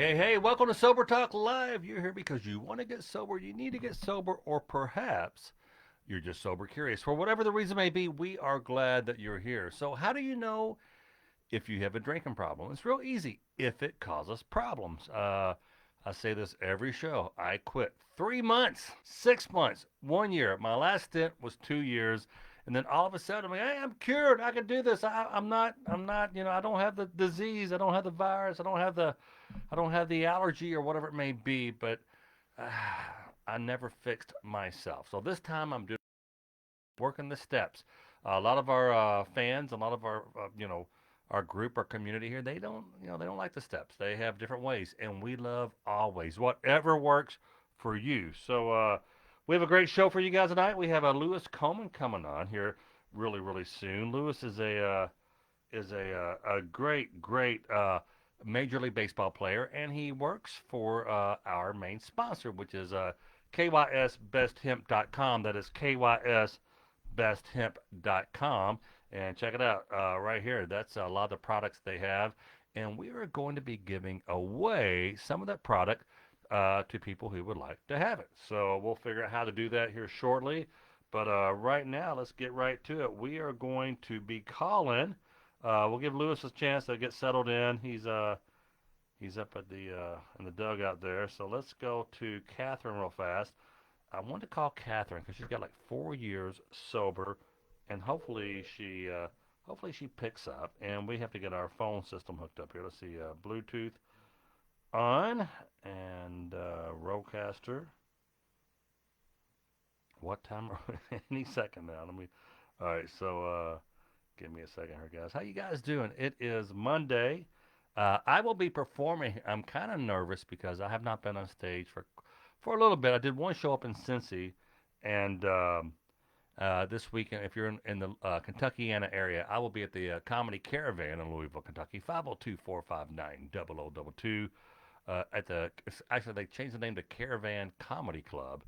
Hey, hey, welcome to Sober Talk Live. You're here because you want to get sober, you need to get sober, or perhaps you're just sober curious. For whatever the reason may be, we are glad that you're here. So, how do you know if you have a drinking problem? It's real easy if it causes problems. I say this every show. I quit 3 months, 6 months, 1 year. My last stint was 2 years. And then all of a sudden, I'm like, hey, I'm cured. I can do this. I'm not, I don't have the disease. I don't have the virus. I don't have the allergy or whatever it may be, but uh, I never fixed myself. So this time I'm doing working the steps. A lot of our fans, a lot of our our group, our community here, they don't like the steps. They have different ways, and we love always whatever works for you. So we have a great show for you guys tonight. We have a Lewis Coleman coming on here really really soon. Lewis is a great Major League Baseball player, and he works for our main sponsor, which is KYSBestHemp.com. That is KYSBestHemp.com. And check it out right here. That's a lot of the products they have. And we are going to be giving away some of that product to people who would like to have it. So we'll figure out how to do that here shortly. But right now, let's get right to it. We are going to be calling. We'll give Lewis a chance to get settled in. He's up at the in the dugout there. So let's go to Catherine real fast. I want to call Catherine because she's got like 4 years sober, and hopefully she picks up. And we have to get our phone system hooked up here. Let's see, Bluetooth on and Rodecaster. What time? Any second now. Let me. All right, so give me a second here, guys. How you guys doing? It is Monday. I will be performing. I'm kind of nervous because I have not been on stage for a little bit. I did one show up in Cincy, and this weekend, if you're in the Kentuckiana area, I will be at the Comedy Caravan in Louisville, Kentucky, 502-459-0022. Actually, they changed the name to Caravan Comedy Club,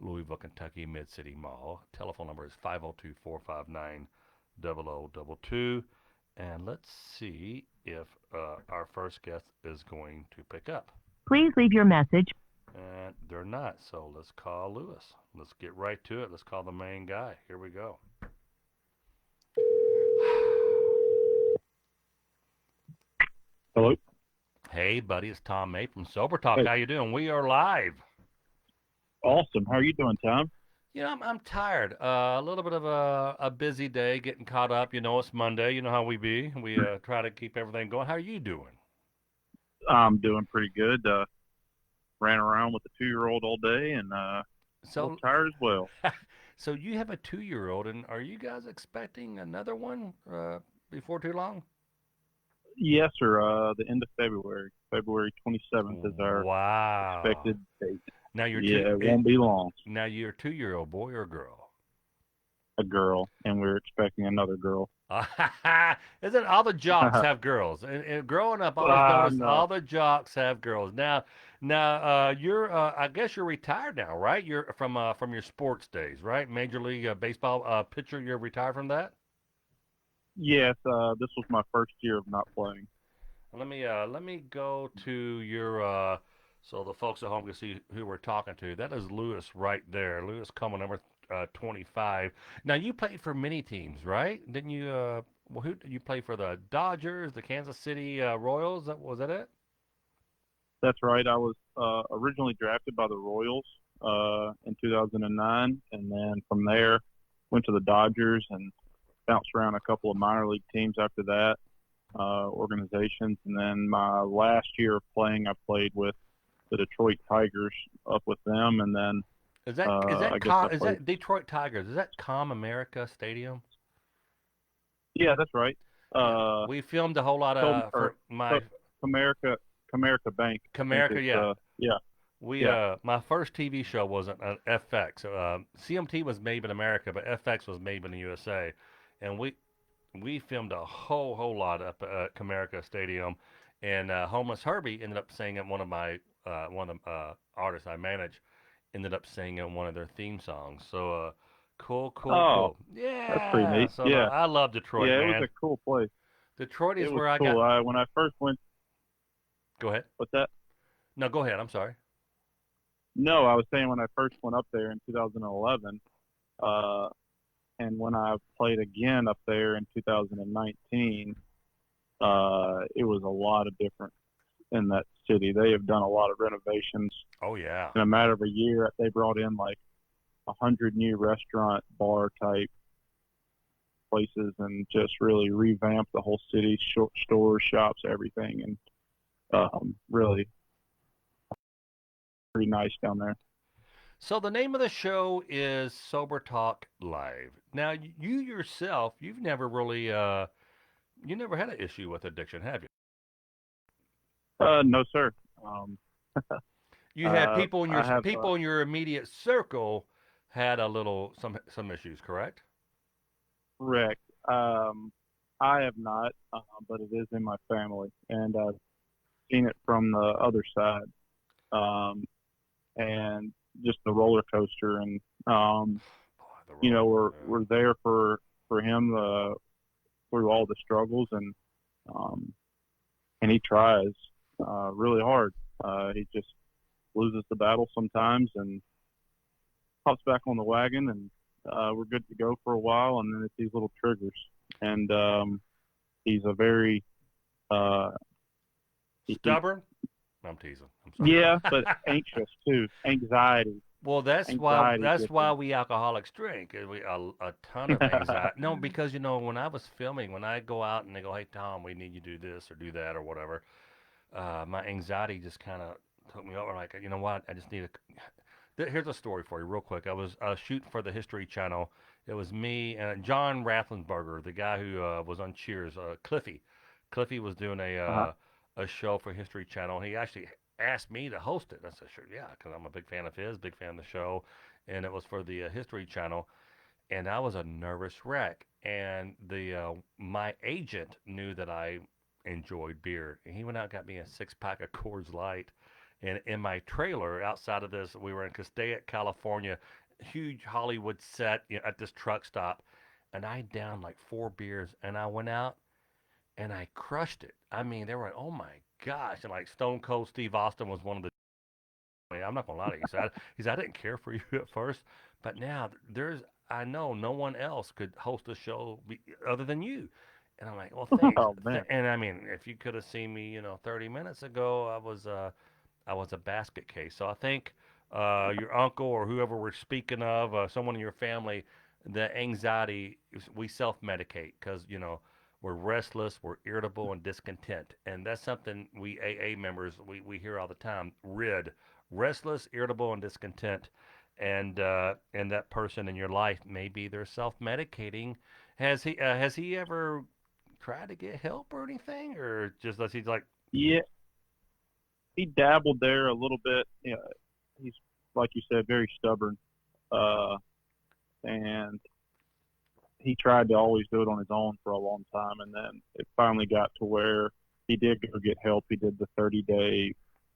Louisville, Kentucky, Mid City Mall. Telephone number is 502-459-0022. And let's see if our first guest is going to pick up. Please leave your message. And they're not, so let's call Lewis. Let's get right to it. Let's call the main guy. Here we go. Hello. Hey, buddy, it's Tom Mabe from Sober Talk. Hey. How you doing? We are live. Awesome. How are you doing, Tom? I'm tired. A little bit of a busy day, getting caught up. It's Monday. You know how we be. We try to keep everything going. How are you doing? I'm doing pretty good. Ran around with a 2-year-old all day and a little So, tired as well. so you have a 2-year-old, and are you guys expecting another one before too long? Yes, sir. The end of February. February 27th is our Wow. expected date. Now you're Yeah, two. it won't be long. Now you're a 2-year-old boy or girl? A girl, and we're expecting another girl. Isn't all the jocks have girls? And growing up, I always noticed No. all the jocks have girls. Now, you're I guess you're retired now, right? You're from your sports days, right? Major League Baseball pitcher. You're retired from that. Yes, this was my first year of not playing. Let me go to your so the folks at home can see who we're talking to. That is Lewis right there. Lewis Coleman, number 25. Now you played for many teams, right? Didn't you? Well, who you play for? The Dodgers, the Kansas City Royals. Was that it? That's right. I was originally drafted by the Royals in 2009, and then from there went to the Dodgers and bounced around a couple of minor league teams after that, organizations. And then my last year of playing, I played with the Detroit Tigers up with them, and then Is that I guess I Is played. that Detroit Tigers? Is that Com America Stadium? Yeah, that's right. Yeah, Uh, we filmed a whole lot Com- or for my Comerica Comerica Bank, I think Comerica. is Yeah, yeah, we yeah. my first TV show wasn't an FX. CMT was made in America, but FX was made in the USA, and we filmed a whole lot up at Comerica Stadium, and Homeless Herbie ended up singing one of the artists I manage ended up singing one of their theme songs. So cool, cool, Oh, cool. that's pretty Yeah. neat. So no, Yeah, I love Detroit, yeah. It was man. a cool place. Detroit It is was where I cool. got. When I first went, Go ahead. what's that? No, go ahead. I'm sorry. No, I was saying when I first went up there in 2011, uh, and when I played again up there in 2019, it was a lot of different in that city. They have done a lot of renovations. Oh yeah. In a matter of a year, they brought in like 100 new restaurant bar type places and just really revamped the whole city, stores, shops, everything, and really pretty nice down there. So the name of the show is Sober Talk Live. Now, you yourself, you've never really, you never had an issue with addiction, have you? No, sir. Um, You had I have people in your immediate circle had a little some issues, correct? wrecked. I have not, but it is in my family, and I've seen it from the other side, and just the roller coaster. And Boy, the roller. we're there for him through all the struggles, um, and he tries really hard. He just loses the battle sometimes and hops back on the wagon, and we're good to go for a while. And then it's these little triggers, and he's a very uh, he, Stubborn? I'm teasing. I'm yeah, but sorry. anxious too. Anxiety, Well, anxiety that's gets why him. we alcoholics drink. A ton of anxiety. No, because when I was filming, when I go out and they go, "Hey Tom, we need you to do this or do that or whatever," my anxiety just kind of took me over. Like, you know what? I just need a. Here's a story for you, real quick. I was shooting for the History Channel. It was me and John Rathlinsberger, the guy who was on Cheers. Cliffy. Cliffy was doing Uh-huh. a show for History Channel. He actually asked me to host it. I said, sure, yeah, because I'm a big fan of his, big fan of the show, and it was for the History Channel. And I was a nervous wreck. And the my agent knew that I enjoyed beer, and he went out and got me a 6 pack of Coors Light. And in my trailer outside of this, we were in Castaic, California, huge Hollywood set, at this truck stop, and I downed like 4 beers, and I went out and I crushed it. I mean, they were like, "Oh my gosh!" And like Stone Cold Steve Austin was one of the. I mean, I'm not gonna lie to you. He said, I didn't care for you at first, but now there's. I know no one else could host a show other than you. And I'm like, well, thanks. Oh man. And I mean, if you could have seen me, 30 minutes ago, I was a basket case. So I think your uncle or whoever we're speaking of, someone in your family, the anxiety, we self medicate because, we're restless, we're irritable, and discontent. And that's something we AA members, we hear all the time. RID, restless, irritable, and discontent. And that person in your life, maybe they're self medicating. Has he ever tried to get help or anything? Or just does he's like, Yeah, he dabbled there a little bit. He's like you said, very stubborn, and he tried to always do it on his own for a long time, and then it finally got to where he did go get help. He did the 30-day,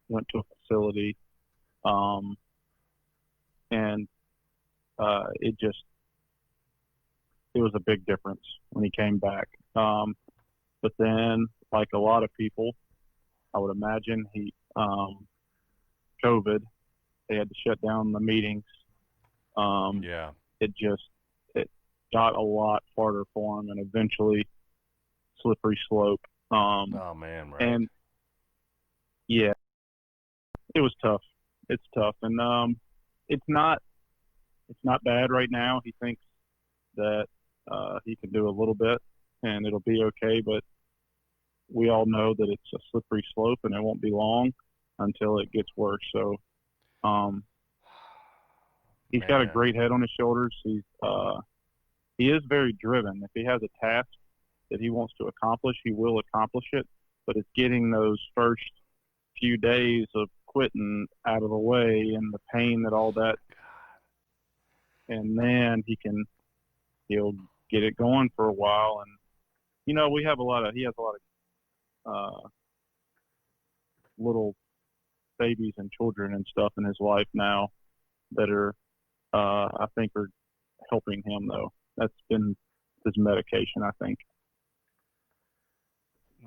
went to a facility, um, and it was a big difference when he came back. But then, like a lot of people, I would imagine COVID, they had to shut down the meetings. Um, yeah, it just it got a lot harder for him, and eventually slippery slope. oh man, right? And yeah, it was tough. It's tough, and it's not it's not bad right now. He thinks that he can do a little bit, and it'll be okay. But we all know that it's a slippery slope, and it won't be long until it gets worse. So um, he's got a Man, great head on his shoulders. He is very driven. If he has a task that he wants to accomplish, he will accomplish it. But it's getting those first few days of quitting out of the way and the pain that all that, and then he'll get it going for a while. And he has a lot of little babies and children and stuff in his life now that are I think are helping him though. That's been his medication, I think.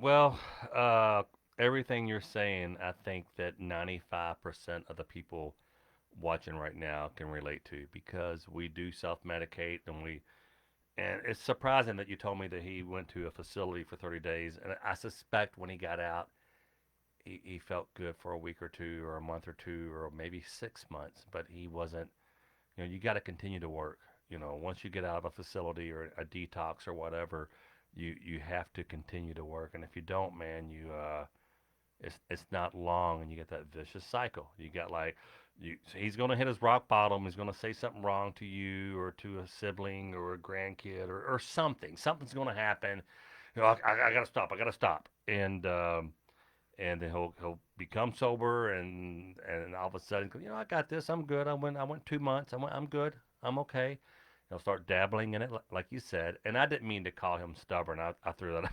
well, uh, Everything you're saying, I think that 95% of the people watching right now can relate to, because we do self-medicate, and it's surprising that you told me that he went to a facility for 30 days, and I suspect when he got out, he felt good for a week or two or a month or two or maybe 6 months, but he wasn't. You got to continue to work. Once you get out of a facility or a detox or whatever, you have to continue to work, and if you don't, man, it's not long, and you get that vicious cycle. You got like he's going to hit his rock bottom. He's going to say something wrong to you or to a sibling or a grandkid or something. Something's going to happen. I got to stop. I got to stop. And then he'll become sober, and all of a sudden, I got this. I'm good. I went 2 months. I'm good. I'm okay. He'll start dabbling in it, like you said. And I didn't mean to call him stubborn. I threw that.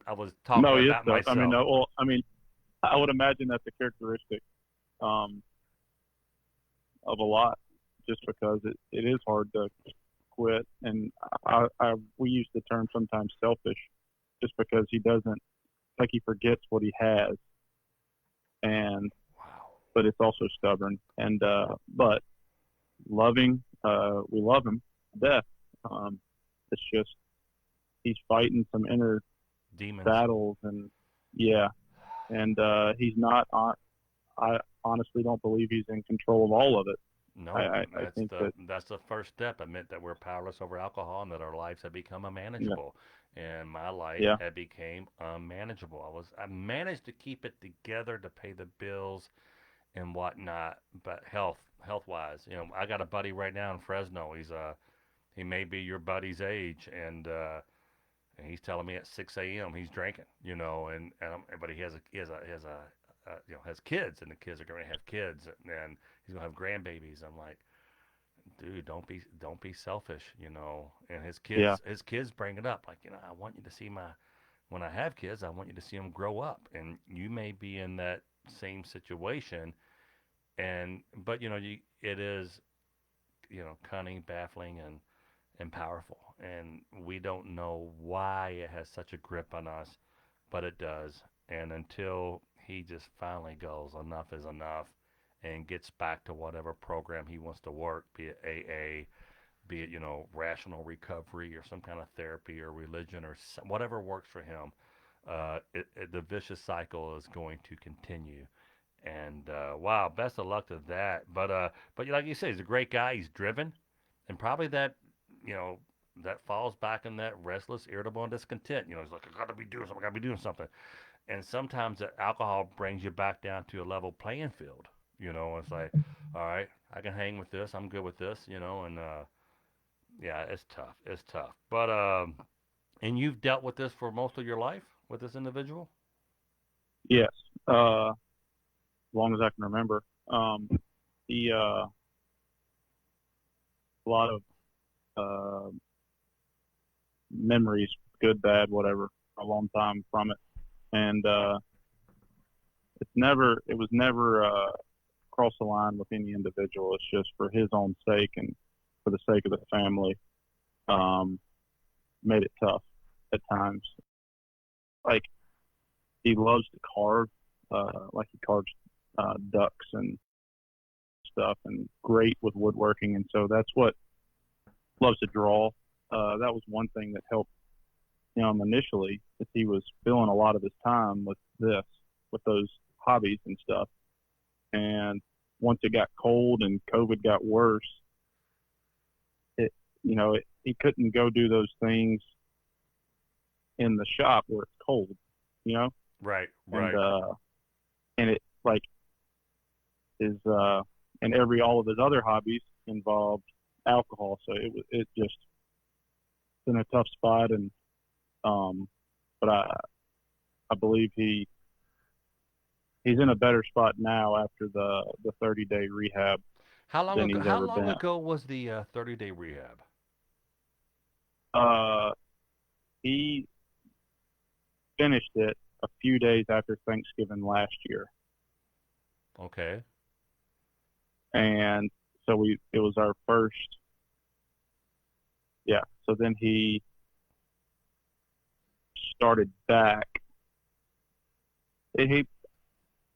I was talking No, he is about so. I mean, myself. no, well, I mean, I would imagine that's a characteristic um, of a lot, just because it is hard to quit. And we use the term sometimes selfish, just because he doesn't, like, he forgets what he has, and Wow. but it's also stubborn. And but loving, we love him to death. It's just he's fighting some inner Demons. battles, and yeah, and he's not. I honestly don't believe he's in control of all of it. No, I that's think the that that's the first step. Admit that we're powerless over alcohol and that our lives have become yeah, unmanageable. And my life yeah, had became unmanageable. I managed to keep it together to pay the bills and whatnot, but health wise, I got a buddy right now in Fresno. He may be your buddy's age, and he's telling me at 6 a.m. he's drinking, but he has kids, and the kids are going to have kids, and he's going to have grandbabies. I'm like, dude, don't be selfish, And his yeah, kids his kids bring it up, like, I want you to see my when I have kids, I want you to see them grow up, and you may be in that same situation, but it is, cunning, baffling, and powerful. And we don't know why it has such a grip on us, but it does. And until he just finally goes, enough is enough, and gets back to whatever program he wants to work, be it AA, be it, rational recovery or some kind of therapy or religion or whatever works for him, the vicious cycle is going to continue. And wow, best of luck to that. But like you say, he's a great guy. He's driven, and probably you know, that falls back in that restless, irritable, and discontent. He's like, I gotta be doing something. I gotta be doing something. And sometimes that alcohol brings you back down to a level playing field. It's like, all right, I can hang with this. I'm good with this. And yeah, it's tough. It's tough. And you've dealt with this for most of your life with this individual. yes. As long as I can remember, he a lot of uh, memories, good, bad, whatever, a long time from it, and it was never cross the line with any individual. It's just for his own sake and for the sake of the family. Um, Made it tough at times. Like, he loves to carve, like he carves ducks and stuff, and great with woodworking, and so that's what loves to draw. That was one thing that helped him initially, is he was filling a lot of his time with those hobbies and stuff. And once it got cold and COVID got worse, he couldn't go do those things in the shop where it's cold, you know, Right, and right. and it like is and all of his other hobbies involved alcohol, so it just in a tough spot. And um, but I believe he's in a better spot now after the 30-day rehab How long than ago? he's How ever long been. ago was the 30-day rehab? Uh, he finished it a few days after Thanksgiving last year, Okay. and so it was our first. Yeah, so then he started back He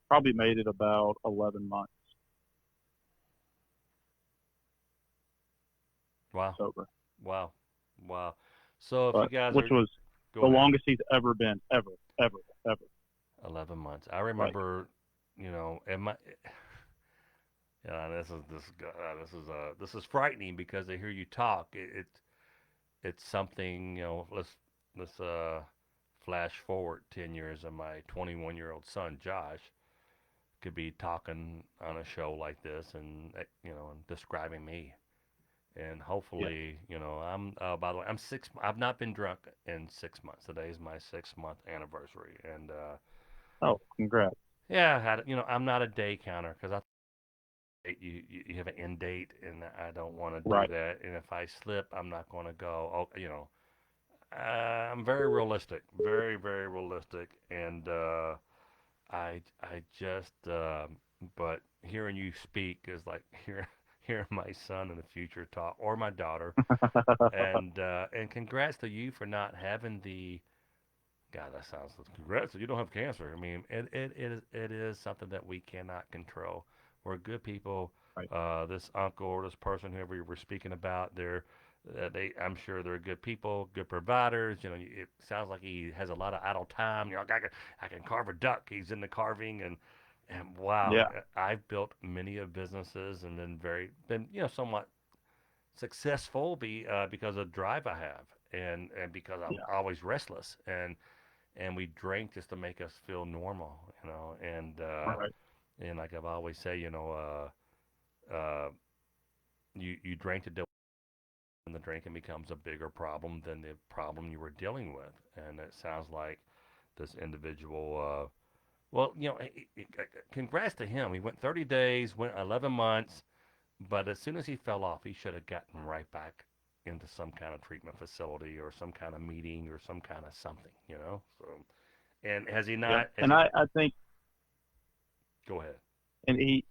probably made it about 11 months Wow. sober, Wow. Wow. So if you but guys which are, was go the ahead. longest he's ever been, ever. 11 months. I Like, remember, and my, yeah, this is frightening because I hear you talk. It's something, let's flash forward 10 years, and my 21-year-old son Josh could be talking on a show like this, and and describing me. And yeah. hopefully, I'm by the way, I've not been drunk in 6 months. Today is my 6 month anniversary, and Oh, congrats. yeah, I had, I'm not a day counter because I you have an end date, and I don't want to do Right. that. And if I slip, I'm not going to go. Oh, I'm very realistic, very very realistic, and I just but hearing you speak is like hearing my son in the future talk, or my daughter. And congrats to you for not having the God. That sounds congrats. You don't have cancer. I mean, it is something that we cannot control. We're good people. Right. This uncle or this person, whoever you were speaking about, I'm sure they're good people, good providers. It sounds like he has a lot of idle time. I can carve a duck. He's into carving, and wow, Yeah. I've built many of businesses and been somewhat successful because of the drive I have, and because I'm Yeah. always restless, and we drink just to make us feel normal. Right. And like I've always say, you drink to deal, and the drinking becomes a bigger problem than the problem you were dealing with. And it sounds like this individual. Well, congrats to him. He went 30 days, went 11 months, but as soon as he fell off, he should have gotten right back into some kind of treatment facility or some kind of meeting or some kind of something. So, and has he Yeah. not? Has And he? I think, Go ahead. and he,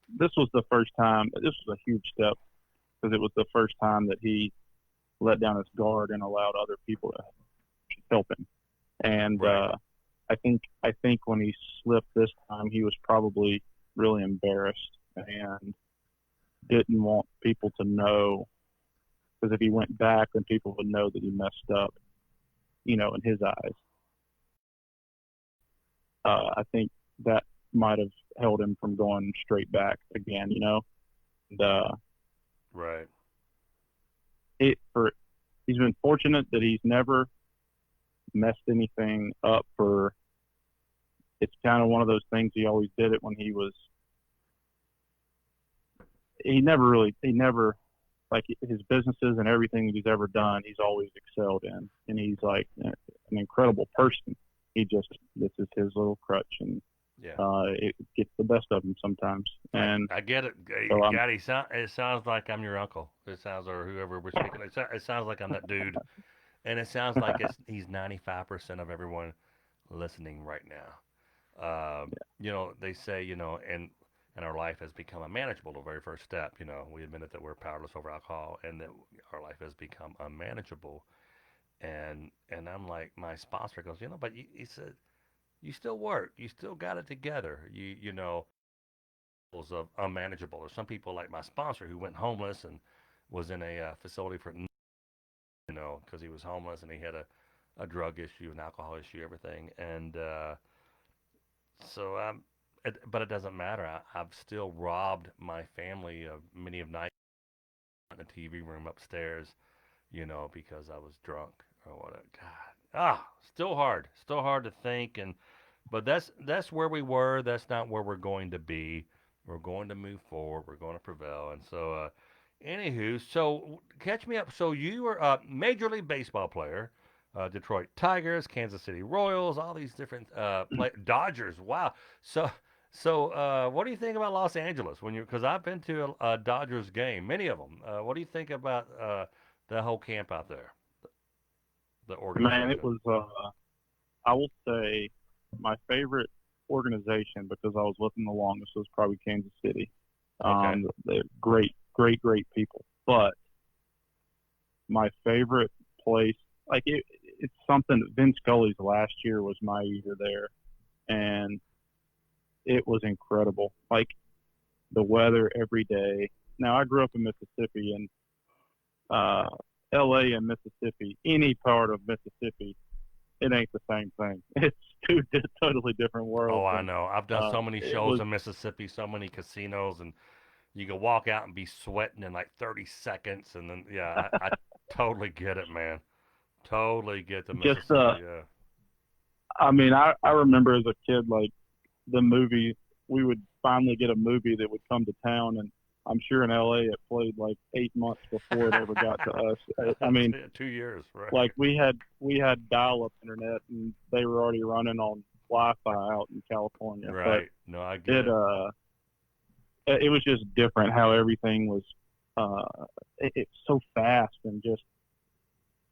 this was the first time, this was a huge step because it was the first time that he let down his guard and allowed other people to help him. And Right. I think when he slipped this time, he was probably really embarrassed and didn't want people to know, because if he went back, then people would know that he messed up, in his eyes. I think that might have held him from going straight back again. And Right. it for he's been fortunate that he's never messed anything up. For It's kind of one of those things. He always did it when he never like his businesses and everything that he's ever done, he's always excelled in, and he's like an incredible person. This is his little crutch, and Yeah. it gets the best of him sometimes. I, And I get it. so I'm God, it sounds like I'm your uncle. It sounds, or whoever we're speaking. It sounds like I'm that dude, and it sounds like he's 95% of everyone listening right now. They say, and our life has become unmanageable. The very first step, we admitted that we're powerless over alcohol, and that our life has become unmanageable. And I'm like, my sponsor goes, but he said, you still work, you still got it together. Of unmanageable. There's some people like my sponsor who went homeless and was in a facility for, because he was homeless and he had a drug issue, an alcohol issue, everything. And so but it doesn't matter. I've still robbed my family of many of nights in the TV room upstairs, because I was drunk or what. God, still hard to think. But that's where we were. That's not where we're going to be. We're going to move forward. We're going to prevail. And so, anywho, so catch me up. So you were a Major League Baseball player, Detroit Tigers, Kansas City Royals, all these different Dodgers. Wow. So, what do you think about Los Angeles when you? Because I've been to a Dodgers game, many of them. What do you think about the whole camp out there, the Man, it organization? was. I will say my favorite organization, because I was with them the longest, was probably Kansas City. Okay. They're great, great people. But my favorite place, like it's something that Vince Scully's last year was my year there, and it was incredible. Like the weather every day. Now I grew up in Mississippi, and uh, L.A. and Mississippi, any part of Mississippi, it ain't the same thing. It's two totally different Oh, worlds, I and know. I've done so many it shows was in Mississippi, so many casinos, and you can walk out and be sweating in like 30 seconds, and then yeah, I totally get it, man. Totally get the just. Mississippi. Yeah. I mean, I remember as a kid, like the movie, we would finally get a movie that would come to town, and I'm sure in LA it played like 8 months before it ever got to us. I mean, 2 years, like right? we had dial-up internet, and they were already running on Wi-Fi out in California. But Right. No, I get it it. it was just different how everything was. It's so fast, and just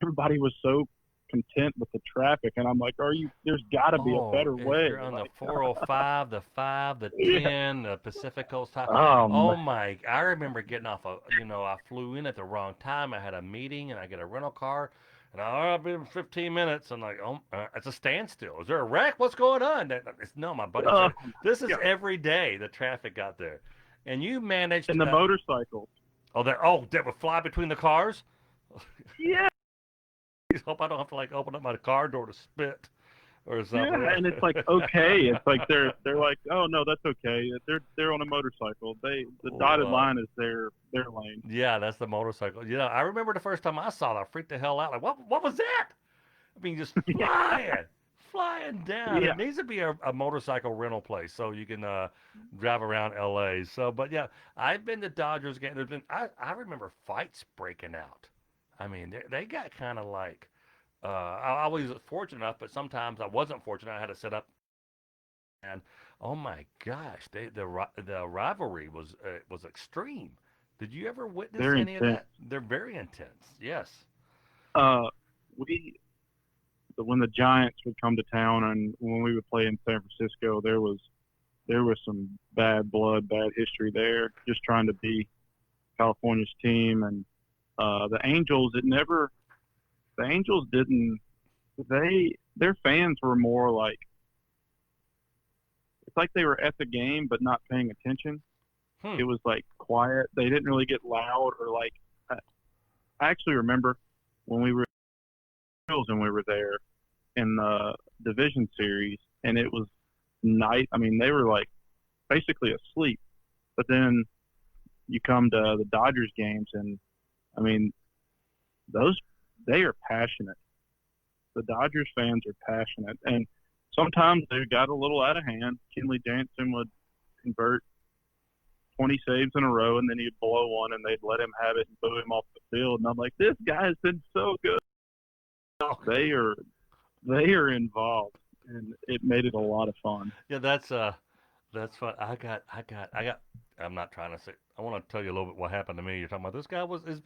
everybody was so content with the traffic, and I'm like, are you? There's got to be a Oh, better if way. you're on the Like, 405, the 5, the yeah. 10, the Pacific Coast High. Um. Oh my, I remember getting off I flew in at the wrong time. I had a meeting and I get a rental car. And I've been 15 minutes. I'm like, oh, it's a standstill. Is there a wreck? What's going on? No, my buddy Oh said, my this is God. every day the traffic got there. And you managed, And the motorcycles. that would fly between the cars? Yeah. Please hope I don't have to like open up my car door to spit or Yeah, something. and it's like okay. It's like they're like, oh no, that's okay. They're on a motorcycle. The dotted Well, line is their lane. yeah, that's the motorcycle. I remember the first time I saw that, I freaked the hell out. Like, what was that? I mean, just flying down. It Yeah, needs to be a motorcycle rental place so you can drive around LA. So, but yeah, I've been to Dodgers games. I remember fights breaking out. I mean, they got kind of like. I was fortunate enough, but sometimes I wasn't fortunate. I had to set up, and oh my gosh, the rivalry was extreme. Did you ever witness they're any of intense. that? They're very intense. Yes. Uh, we when the Giants would come to town, and when we would play in San Francisco, there was some bad blood, bad history there. Just trying to be California's team, and the Angels. It never. The Angels didn't. Their fans were more like it's like they were at the game but not paying attention. Hmm. It was like quiet. They didn't really get loud or like. I actually remember when we were and we were there in the division series, and it was night. I mean, they were like basically asleep. But then you come to the Dodgers games, and I mean, those they are passionate. The Dodgers fans are passionate, and sometimes they got a little out of hand. Kenley Jansen would convert 20 saves in a row, and then he'd blow one, and they'd let him have it and boo him off the field. And I'm like, this guy has been so good. Okay. They are they are involved, and it made it a lot of fun. Yeah, that's fun. I got. I'm not trying to say. I want to tell you a little bit what happened to me. You're talking about this guy has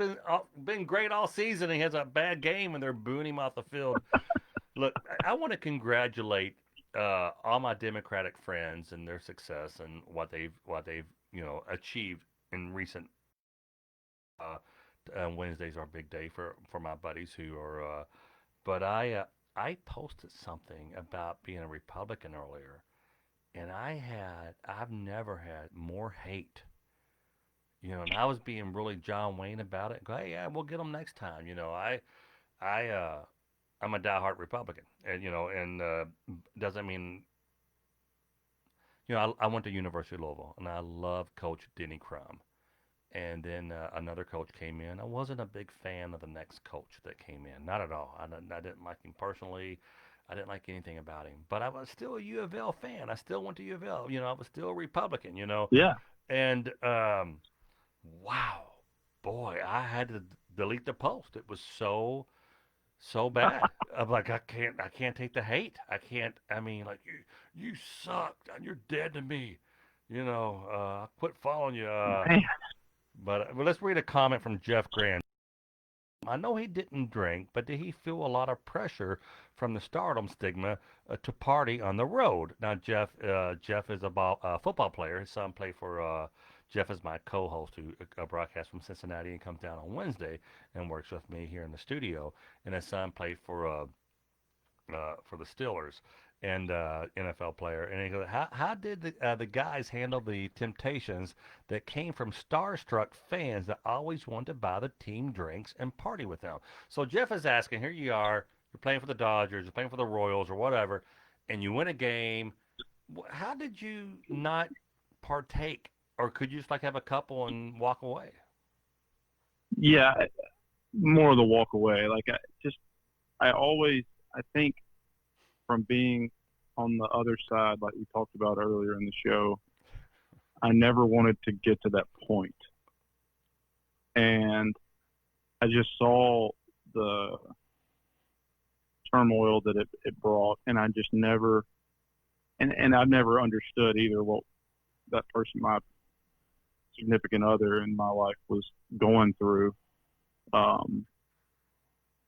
been great all season. He has a bad game, and they're booing him off the field. Look, I want to congratulate all my Democratic friends and their success and what they've achieved in recent. Uh, Wednesdays are a big day for my buddies who are. But I posted something about being a Republican earlier, and I've never had more hate. And I was being really John Wayne about it. Go, hey, yeah, we'll get them next time. I I'm a diehard Republican, and doesn't mean I went to University of Louisville, and I love Coach Denny Crum. And then another coach came in. I wasn't a big fan of the next coach that came in, not at all. I didn't like him personally. I didn't like anything about him, but I was still a U of L fan. I still went to U of L. I was still a Republican. Yeah, And wow, boy, I had to delete the post. It was so bad. I'm like, I can't take the hate. I can't. I mean, like you suck. You're dead to me. I quit following you. man. But let's read a comment from Jeff Grand. I know he didn't drink, but did he feel a lot of pressure from the stardom stigma to party on the road? Now, Jeff is a football player. His son played for. Jeff is my co-host who broadcasts from Cincinnati and comes down on Wednesday and works with me here in the studio. And his son played for for the Steelers and NFL player. And he goes, how did the guys handle the temptations that came from starstruck fans that always wanted to buy the team drinks and party with them? So Jeff is asking, here you are, you're playing for the Dodgers, you're playing for the Royals or whatever, and you win a game. How did you not partake, or could you just like have a couple and walk away? Yeah, more of the walk away. Like I always, I think from being on the other side, like we talked about earlier in the show, I never wanted to get to that point. And I just saw the turmoil that it brought, and I just never, and I've never understood either what that person, my significant other in my life, was going through um,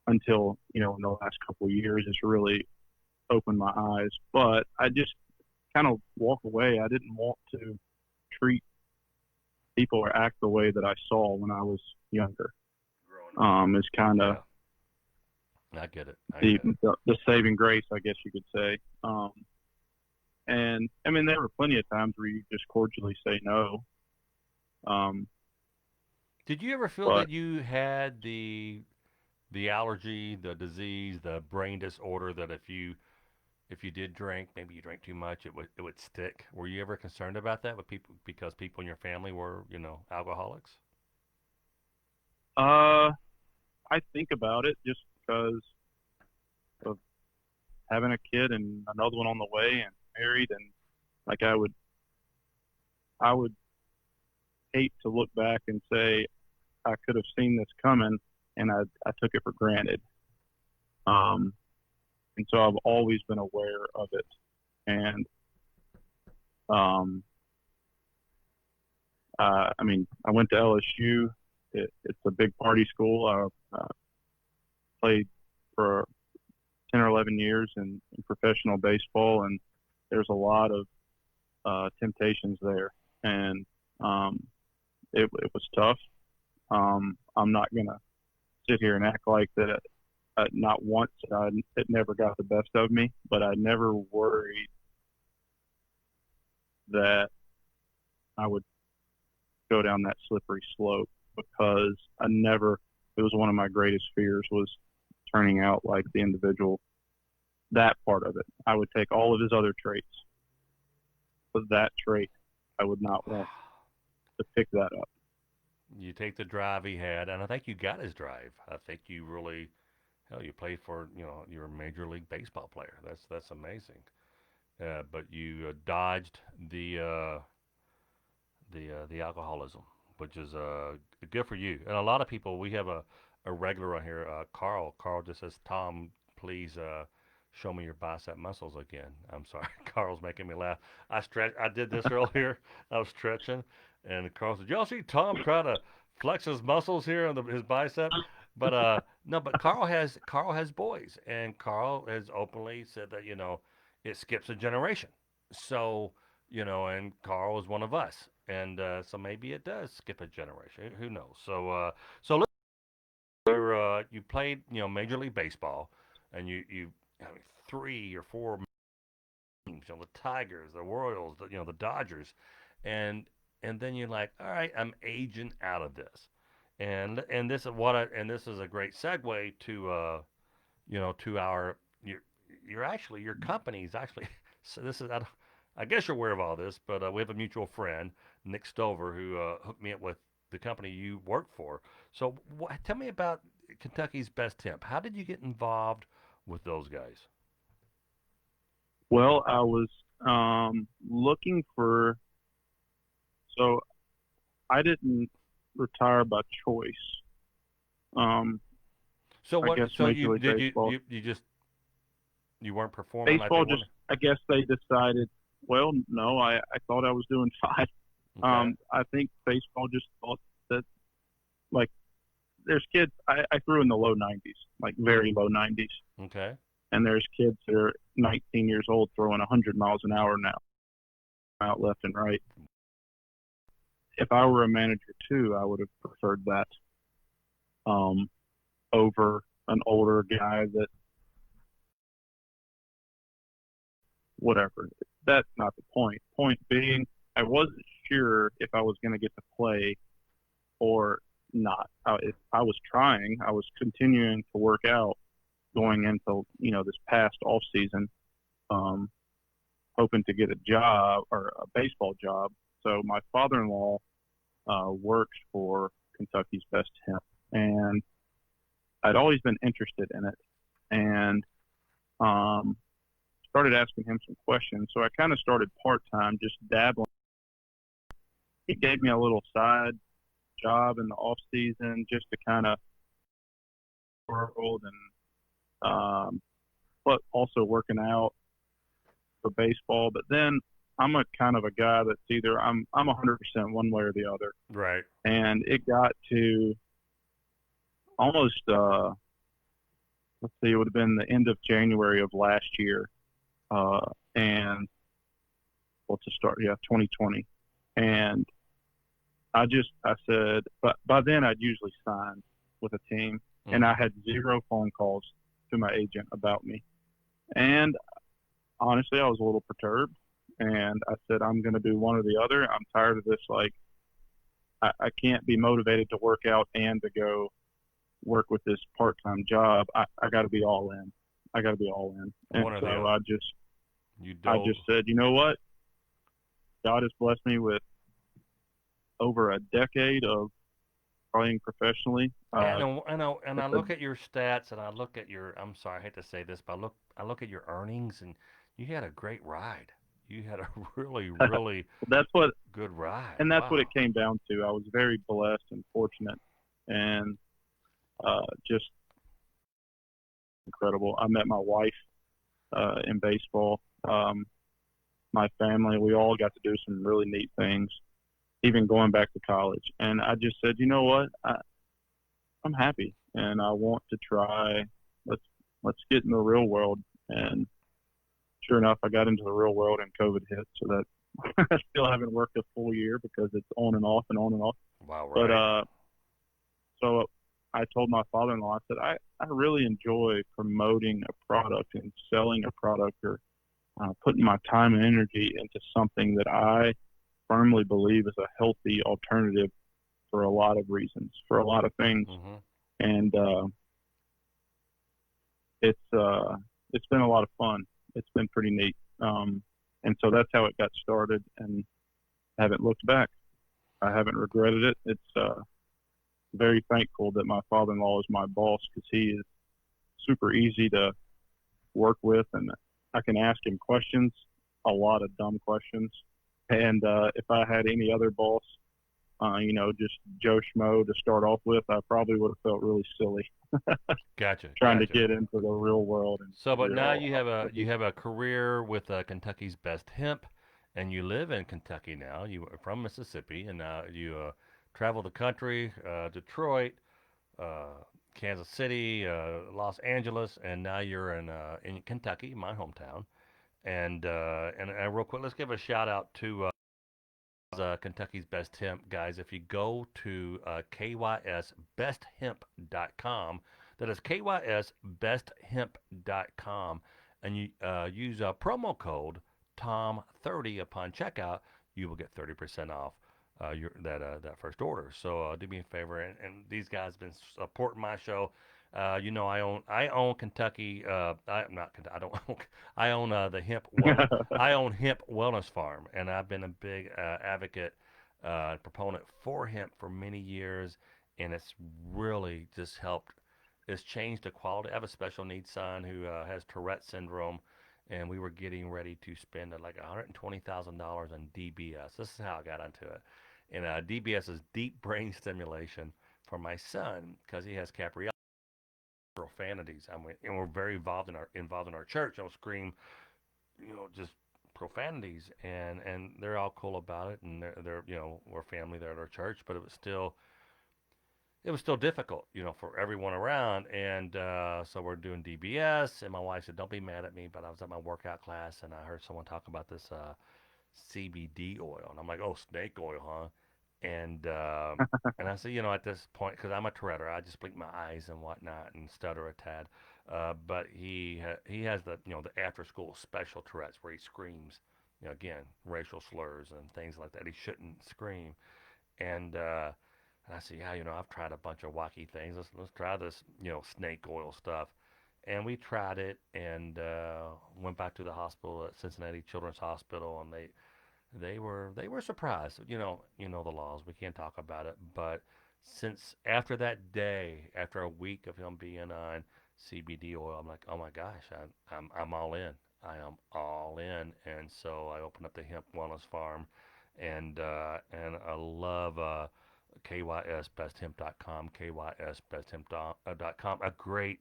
until, in the last couple of years, it's really opened my eyes. But I just kind of walk away. I didn't want to treat people or act the way that I saw when I was younger. It's kind of Yeah, I get it. I the, get it. the saving grace, I guess you could say. And I mean, there were plenty of times where you just cordially say no. Um, Did you ever feel but that you had the allergy, the disease, the brain disorder that if you did drink, maybe you drank too much, it would stick? Were you ever concerned about that with people because people in your family were, alcoholics? uh, I think about it just because of having a kid and another one on the way and married, and like I would hate to look back and say I could have seen this coming, and I took it for granted. Um, and so I've always been aware of it. And um, I mean, I went to LSU. It's a big party school. I played for 10 or 11 years in professional baseball, and there's a lot of temptations there, and it was tough. I'm not gonna sit here and act like that. Not once it never got the best of me, but I never worried that I would go down that slippery slope because I never. It was one of my greatest fears was turning out like the individual. That part of it, I would take all of his other traits, but that trait, I would not want to pick that up. You take the drive he had, and I think you got his drive. I think you really, hell, you played for, you're a major league baseball player. That's amazing. But you dodged the alcoholism, which is good for you. And a lot of people, we have a regular on here, Carl. Carl just says, Tom, please show me your bicep muscles again. I'm sorry, Carl's making me laugh. I did this earlier. I was stretching, and Carl said, "Y'all see Tom try to flex his muscles here on his bicep?" But no, but Carl has boys, and Carl has openly said that it skips a generation. So and Carl is one of us, and so maybe it does skip a generation. Who knows? So you played Major League Baseball, and you I mean, 3 or 4 teams, the Tigers, the Royals, the Dodgers, and and then you're like, all right, I'm aging out of this, and this is a great segue to to our your company's actually. So this is I guess you're aware of all this, but we have a mutual friend, Nick Stover, who hooked me up with the company you work for. So tell me about Kentucky's Best Temp. How did you get involved with those guys? Well, I was looking for. So I didn't retire by choice. Um, So I what? guess So Major you League did you Baseball, you just you weren't performing like they baseball just. wanted? I guess they decided. Well, no, I thought I was doing fine. Okay. I think baseball just thought that like there's kids. I threw in the low 90s, like very low 90s, Okay. and there's kids that are 19 years old throwing 100 miles an hour now, out left and right. If I were a manager too, I would have preferred that um, over an older guy that whatever. That's not the point. Point being, I wasn't sure if I was going to get to play or not. If I was trying, I was continuing to work out going into this past off season, um, hoping to get a job or a baseball job. So my father-in-law works for Kentucky's Best Hemp, and I'd always been interested in it, and um, started asking him some questions. So I kind of started part time, just dabbling. He gave me a little side job in the off season just to kind of world and but also working out for baseball. But then I'm a kind of a guy that's either I'm 100% one way or the other. Right. And it got to almost let's see, it would have been the end of January of last year, and well to start, yeah, 2020, and I said, but by then I'd usually signed with a team, and I had zero phone calls to my agent about me, and honestly, I was a little perturbed, and I said, I'm going to do one or the other. I'm tired of this. Like, I can't be motivated to work out and to go work with this part-time job. I got to be all in. I got to be all in. And One or so the other. You I dove. just said, you know what? God has blessed me with over a decade of playing professionally. Yeah, and I It's a, look at your stats, and I look at your. I'm sorry, I hate to say this, but I look at your earnings, and you had a great ride. You had a really, really that's what, good ride. and that's what it Wow. came down to. I was very blessed and fortunate, and just incredible. I met my wife in baseball. My family, we all got to do some really neat things, even going back to college. And I just said, you know what, I'm happy, and I want to try. Let's let's get in the real world. And sure enough, I got into the real world, and COVID hit. So that I still haven't worked a full year because it's on and off and on and off. Wow. But Right. so I told my father-in-law, I said, I really enjoy promoting a product and selling a product, or putting my time and energy into something that I firmly believe is a healthy alternative for a lot of reasons, for a lot of things. Mhm. And it's been a lot of fun. It's been pretty neat. And so that's how it got started, and I haven't looked back. I haven't regretted it. It's very thankful that my father-in-law is my boss, because he is super easy to work with, and I can ask him questions, a lot of dumb questions. And if I had any other boss, just Joe Schmo to start off with, I probably would have felt really silly Gotcha. trying to Gotcha. get into the real world and So, but figure now out you how have a to you do. have a career with Kentucky's Best Hemp, and you live in Kentucky now. You are from Mississippi, and now you travel the country, Detroit, uh, Kansas City, Los Angeles, and now you're in Kentucky, my hometown. And real quick, let's give a shout out to Kentucky's Best Hemp, guys. If you go to kysbesthemp.com, that is kysbesthemp.com, and you use a promo code Tom30 upon checkout, you will get 30% off that first order. So do me a favor, and these guys have been supporting my show. I own Kentucky. I'm not. I don't own. I own the hemp well. I own Hemp Wellness Farm, and I've been a big advocate, proponent for hemp for many years, and it's really just helped. It's changed the quality. I have a special needs son who has Tourette syndrome, and we were getting ready to spend like $120,000 on DBS. This is how I got into it. And DBS is deep brain stimulation for my son because he has Capri profanities. And we're very involved in our church. I'll scream, just profanities, and they're all cool about it, and they're we're family there at our church, but it was still difficult, for everyone around, and so we're doing DBS, and my wife said, "Don't be mad at me," but I was at my workout class, and I heard someone talk about this CBD oil, and I'm like, "Oh, snake oil, huh?" And and I said, at this point, because I'm a Touretteer, I just blink my eyes and whatnot and stutter a tad. But he has the the after school special Tourette's where he screams, again racial slurs and things like that. He shouldn't scream. And I said, yeah, I've tried a bunch of wacky things. Let's try this, snake oil stuff. And we tried it and went back to the hospital at Cincinnati Children's Hospital, and they were surprised. You know the laws. We can't talk about it, but since after that day, after a week of him being on CBD oil, I'm like, oh my gosh, I'm all in. I am all in, and so I opened up the Hemp Wellness Farm, and I love KYSBestHemp.com, KYSBestHemp.com. A great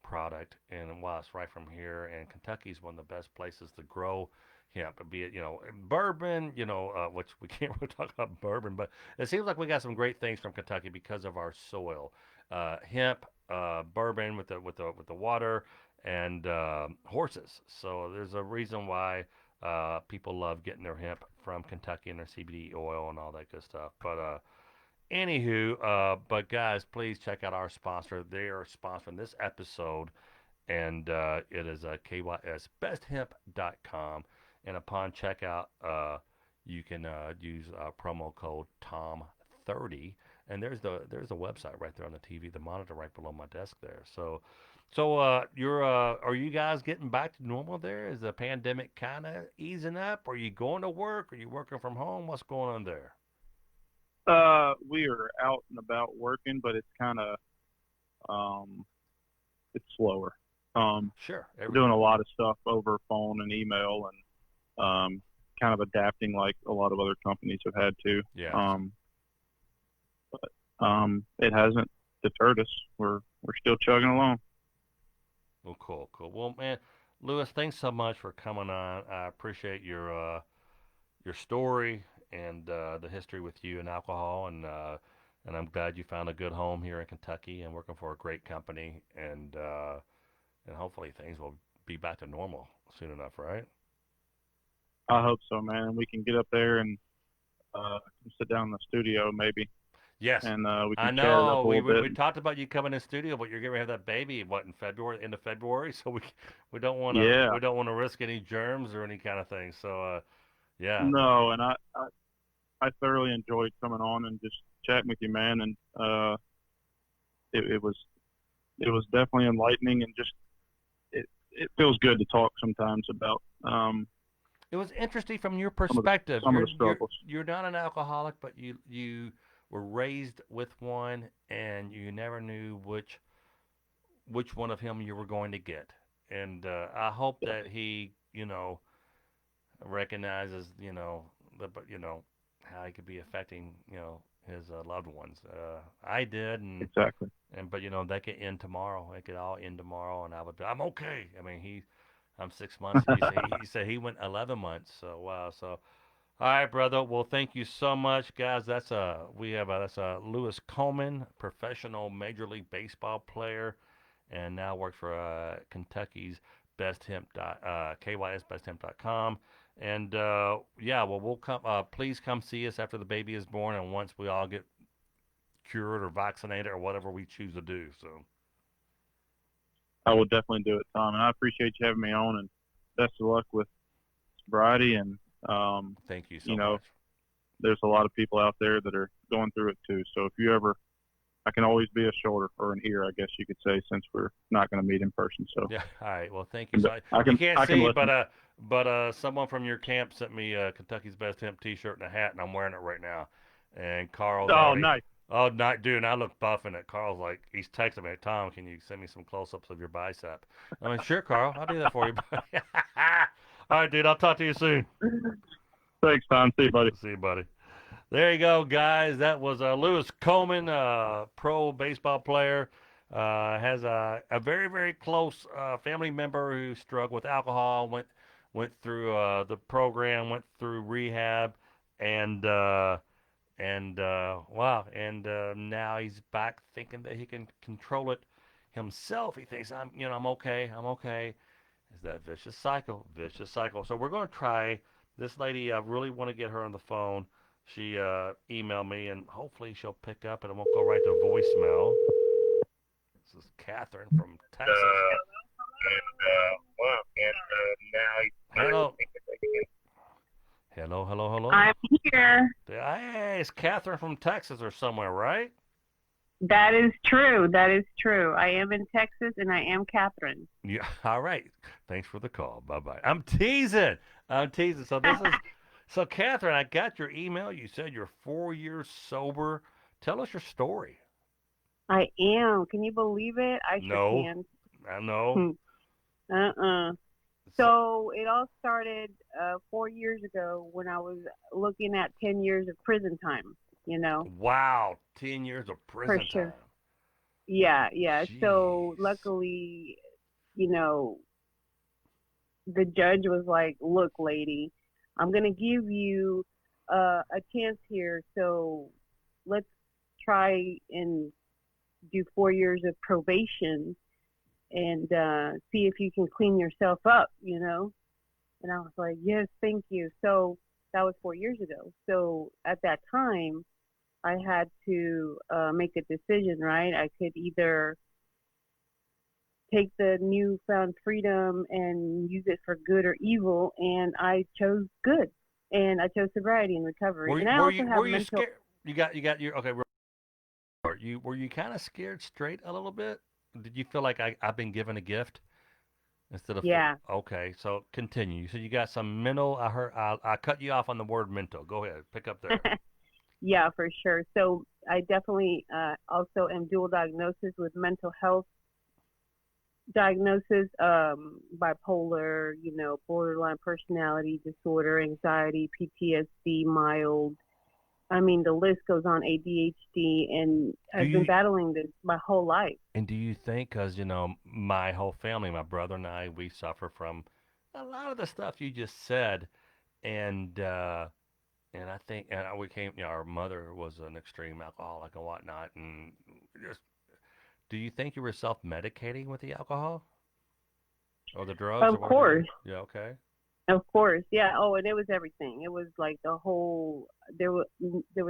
product, and wow, it's right from here. And Kentucky's one of the best places to grow hemp, be it bourbon, which we can't really talk about bourbon, but it seems like we got some great things from Kentucky because of our soil. Hemp, bourbon with the water, and horses. So there's a reason why people love getting their hemp from Kentucky and their CBD oil and all that good stuff. But guys, please check out our sponsor. They are sponsoring this episode, and it is KYSBestHemp.com. And upon checkout, you can use promo code Tom30. And there's the website right there on the TV, the monitor right below my desk there. So you're are you guys getting back to normal there? Is the pandemic kind of easing up? Are you going to work? Are you working from home? What's going on there? We are out and about working, but it's kind of it's slower. Sure, We're everything. doing a lot of stuff over phone and email, and kind of adapting like a lot of other companies have had to. Yes. It hasn't deterred us. We're still chugging along. Well, cool. Well, man, Lewis, thanks so much for coming on. I appreciate your story and the history with you and alcohol, and I'm glad you found a good home here in Kentucky and working for a great company, and hopefully things will be back to normal soon enough, right? I hope so, man. We can get up there and sit down in the studio maybe, Yes, and we I can chat it up know. a We, little we bit. we talked about you coming in studio, but you're going to have that baby what in February, end of February, so we don't want to Yeah, we don't want to risk any germs or any kind of thing. So yeah, no, and I thoroughly enjoyed coming on and just chatting with you, man. And it was definitely enlightening, and just it feels good to talk sometimes about it was interesting from your some of the perspective. some of You're the you're struggles. you're not an alcoholic, but you were raised with one, and you never knew which one of him you were going to get. And I hope Yeah, that he recognizes how he could be affecting his loved ones. I did, exactly. and but that could end tomorrow. It could all end tomorrow, and I'm okay. I mean I'm 6 months, and he said he went 11 months. So wow. So all right, brother. Well, thank you so much, guys. That's a Lewis Coleman, professional Major League Baseball player, and now works for Kentucky's Best Hemp KYSBestHemp.com. And yeah, well, we'll come. Please come see us after the baby is born, and once we all get cured or vaccinated or whatever we choose to do. So I will definitely do it, Tom. And I appreciate you having me on. And best of luck with sobriety. And thank you you so know, much. there's a lot of people out there that are going through it too. So if you ever, I can always be a shoulder or an ear, I guess you could say, since we're not going to meet in person. So Yeah. All right. Well, thank you. So I you can can't I can see, listen. but someone from your camp sent me Kentucky's Best Hemp T-shirt and a hat, and I'm wearing it right now. And Carl's Oh, already. nice. Oh, not dude. And I look buff in it. Carl's like, he's texting me, Tom, can you send me some close-ups of your bicep? I mean, sure, Carl, I'll do that for you. All right, dude. I'll talk to you soon. Thanks, Tom. See you, buddy. See you, buddy. There you go, guys. That was Lewis Coleman, pro baseball player. Has a very close family member who struggled with alcohol. Went through the program, went through rehab, and wow, and now he's back thinking that he can control it himself. He thinks I'm okay. I'm okay. Is that vicious cycle? Vicious cycle. So we're going to try this lady. I really want to get her on the phone. She emailed me, and hopefully she'll pick up, and it won't go right to voicemail. This is Catherine from Texas. Hello. Hello, hello, hello. I'm here. Hey, it's Catherine from Texas or somewhere, right? That is true. That is true. I am in Texas and I am Catherine. Yeah. All right. Thanks for the call. Bye bye. I'm teasing. I'm teasing. So this is so Catherine. I got your email. You said you're 4 years sober. Tell us your story. I am. Can you believe it? I sure No, can. I know. Hmm. Uh-uh. So, So it all started 4 years ago when I was looking at 10 years of prison time, you know, wow, 10 years of for prison sure. time. Yeah, yeah. So Jeez. luckily, you know, the judge was like, "Look, lady, I'm gonna give you a chance here. So let's try and do 4 years of probation and see if you can clean yourself up, you know." And I was like, "Yes, thank you." So that was 4 years ago. So at that time, I had to make a decision, right? I could either take the newfound freedom and use it for good or evil, and I chose good, and I chose sobriety and recovery, Were and you I were also you have were you mental. scared? You got your okay. You were you kind of scared straight a little bit? Did you feel like I've been given a gift instead of Yeah, okay? So continue. You said you got some mental. I heard. I cut you off on the word mental. Go ahead. Pick up there. yeah, for sure. So I definitely also am dual diagnosis with mental health diagnosis, bipolar, borderline personality disorder, anxiety, PTSD, mild. I mean, the list goes on, ADHD, and Do I've been you battling this my whole life. and do you think because my whole family, my brother and I, we suffer from a lot of the stuff you just said, and I think and we came. Our mother was an extreme alcoholic and whatnot, and just do you think you were self medicating with the alcohol or the drugs or Of whatever you? course, Yeah. Okay. of course, yeah. Oh, and it was everything. It was like the whole. There was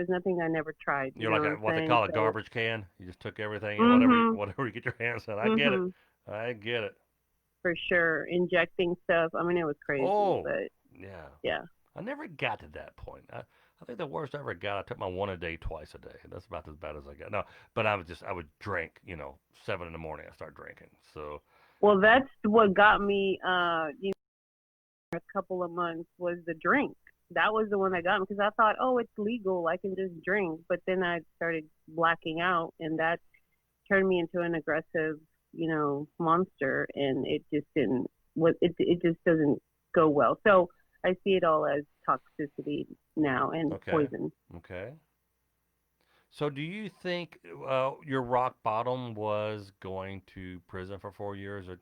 nothing I never tried. You You're know like what I'm what they saying? call a So, garbage can. You just took everything and mhm, whatever you get your hands on. I get it. mhm, I get it. for sure. Injecting stuff. I mean, it was crazy, Oh, but yeah. yeah. I never got to that point. I think the worst I ever got, I took my one a day twice a day. That's about as bad as I got. No, but I would drink, 7 in the morning. I start drinking. So, Well, that's what got me. A couple of months was the drink. That was the one that got me because I thought, oh, it's legal, I can just drink. But then I started blacking out, and that turned me into an aggressive, monster, and it just didn't. What it just doesn't go well. So I see it all as toxicity now and okay. poison. Okay. So, do you think your rock bottom was going to prison for 4 years? Or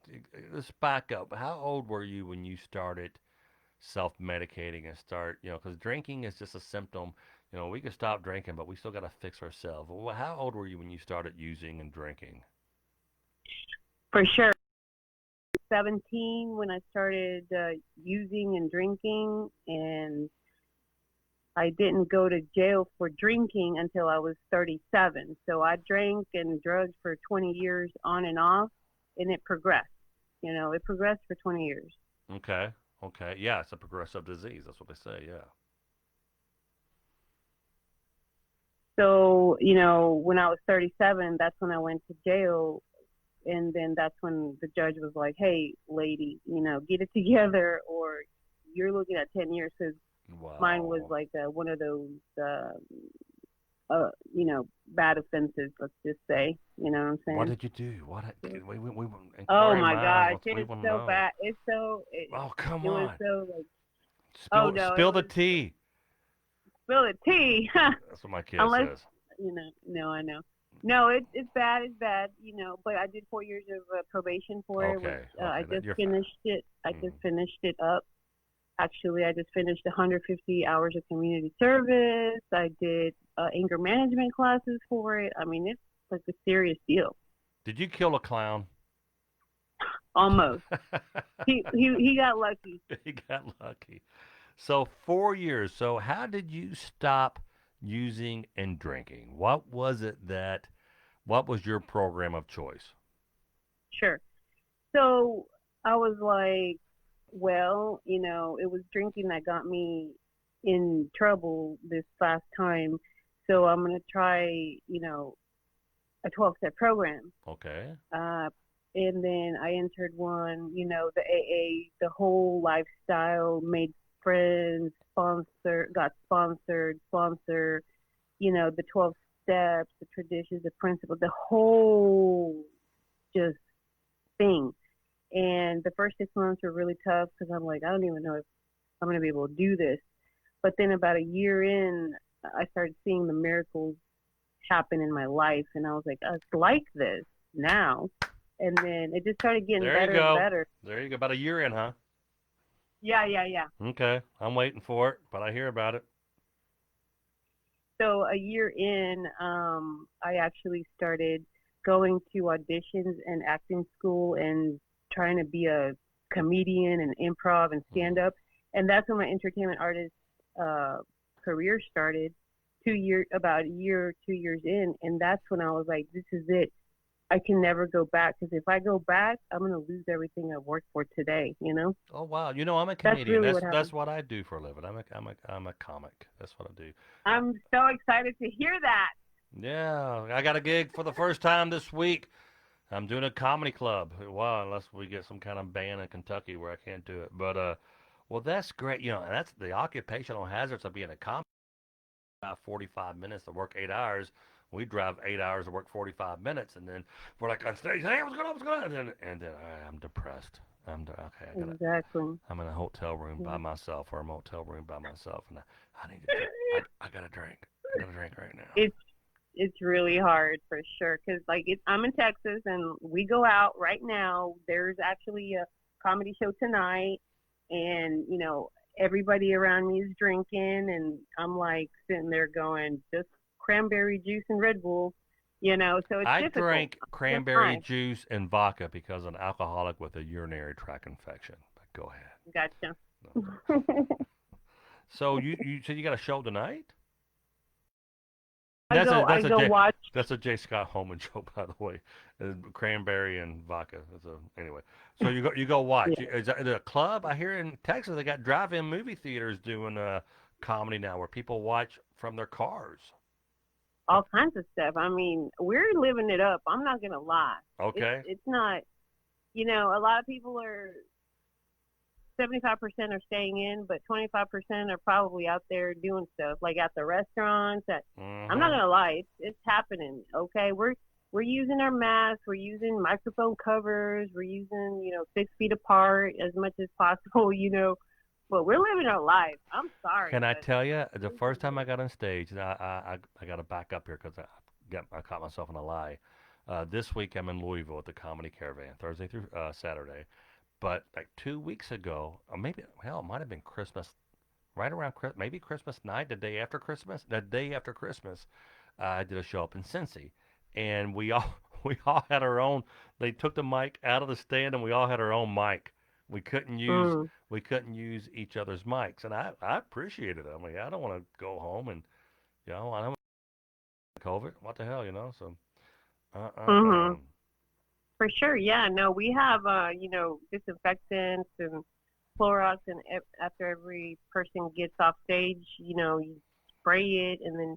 let's back up. How old were you when you started self-medicating and start, because drinking is just a symptom. We can stop drinking, but we still got to fix ourselves. Well, how old were you when you started using and drinking? For sure. 17 when I started using and drinking, and I didn't go to jail for drinking until I was 37. So I drank and drugged for 20 years on and off, and it progressed. It progressed for 20 years. Okay. Okay. Yeah, it's a progressive disease. That's what they say. Yeah. So, when I was 37, that's when I went to jail. And then that's when the judge was like, hey, lady, get it together or you're looking at 10 years. Because mine was Wow. like one of those bad offenses, let's just say. You know what I'm What saying? did you do? We Oh inquiring my minds. gosh, it We is want to so know. bad. Oh, come It was on. so like, oh Spill no, it spill the was tea. spill the tea. That's what my kid Unless, says. no, I know. No, it's bad. It's bad. But I did 4 years of probation for it, which Okay. I Okay. That just you're fine. finished it. I just Mm. finished it up. Actually, I just finished 150 hours of community service. I did anger management classes for it. I mean, it's like a serious deal. Did you kill a clown? Almost. He got lucky. He got lucky. So 4 years. So how did you stop using and drinking? What was it that? What was your program of choice? Sure. So I was like, well, it was drinking that got me in trouble this last time. So I'm going to try, a 12-step program. Okay. Uh, and then I entered one, the AA, the whole lifestyle, made friends, got sponsor, the 12 steps, the traditions, the principles, the whole just thing. And the first 6 months were really tough because I'm like, I don't even know if I'm going to be able to do this. But then about a year in, I started seeing the miracles happen in my life. And I was like, it's like this now. And then it just started getting There you better and go. better. There you go. About a year in, huh? Yeah, yeah, yeah. Okay. I'm waiting for it, but I hear about it. So a year in, I actually started going to auditions and acting school and trying to be a comedian and improv and stand Mm. up. And that's when my entertainment artist uh, career started. About a year, 2 years in, and that's when I was like, this is it. I can never go back because if I go back, I'm gonna lose everything I've worked for today. Oh wow. I'm a That's comedian. really That's what that's happened. what I do for a living. I'm a comic. That's what I do. Uh, I'm so excited to hear that. yeah, I got a gig for the first time this week. I'm doing a comedy club. Wow, unless we get some kind of ban in Kentucky where I can't do it. But well, that's great. And that's the occupational hazards of being a comic. About 45 minutes to work 8 hours. We drive 8 hours to work 45 minutes, and then we're like on stage. Hey, what's going on? What's going on? And then I'm depressed. Okay. Exactly. I'm in a hotel room by Yeah. myself, or a motel room by myself, and I need to drink. I got to drink. I got to drink right now. It's it's really hard for sure because I'm in Texas and we go out right now. There's actually a comedy show tonight, and everybody around me is drinking, and I'm like sitting there going just cranberry juice and Red Bull, so it's I difficult. drank I'm cranberry fine. juice and vodka because I'm an alcoholic with a urinary tract infection. But go ahead. Gotcha. No. So you said you got a show tonight? I That's a go I that's a go J watch. that's a J Scott Holman show, by the way. Cranberry and vodka. Anyway. So you go watch. Yeah, Is that a club? I hear in Texas they got drive-in movie theaters doing comedy now where people watch from their cars. all kinds of stuff. I mean, we're living it up. I'm not gonna lie. Okay. It's not. A lot of people are 75% are staying in, but 25% are probably out there doing stuff like at the restaurants. I'm not Mm-hmm. gonna lie, it's happening. Okay, we're using our masks, we're using microphone covers, we're using 6 feet apart as much as possible. But we're living our life. I'm sorry, Can I but tell you, the this first is time it. I got on stage, and I got to back up here because I caught myself in a lie. This week I'm in Louisville at the Comedy Caravan, Thursday through Saturday. But like 2 weeks ago, or maybe hell, it might have been Christmas, right around maybe Christmas night, the day after Christmas, I did a show up in Cincy, and we all we all had our own. They took the mic out of the stand, and we all had our own mic. We couldn't use Mm, we couldn't use each other's mics, and I appreciated it. I mean, I don't want to go home and I don't want COVID. What the hell, So uh uh mhm. um For sure, yeah. No, we have disinfectants and Clorox, and after every person gets off stage, you spray it, and then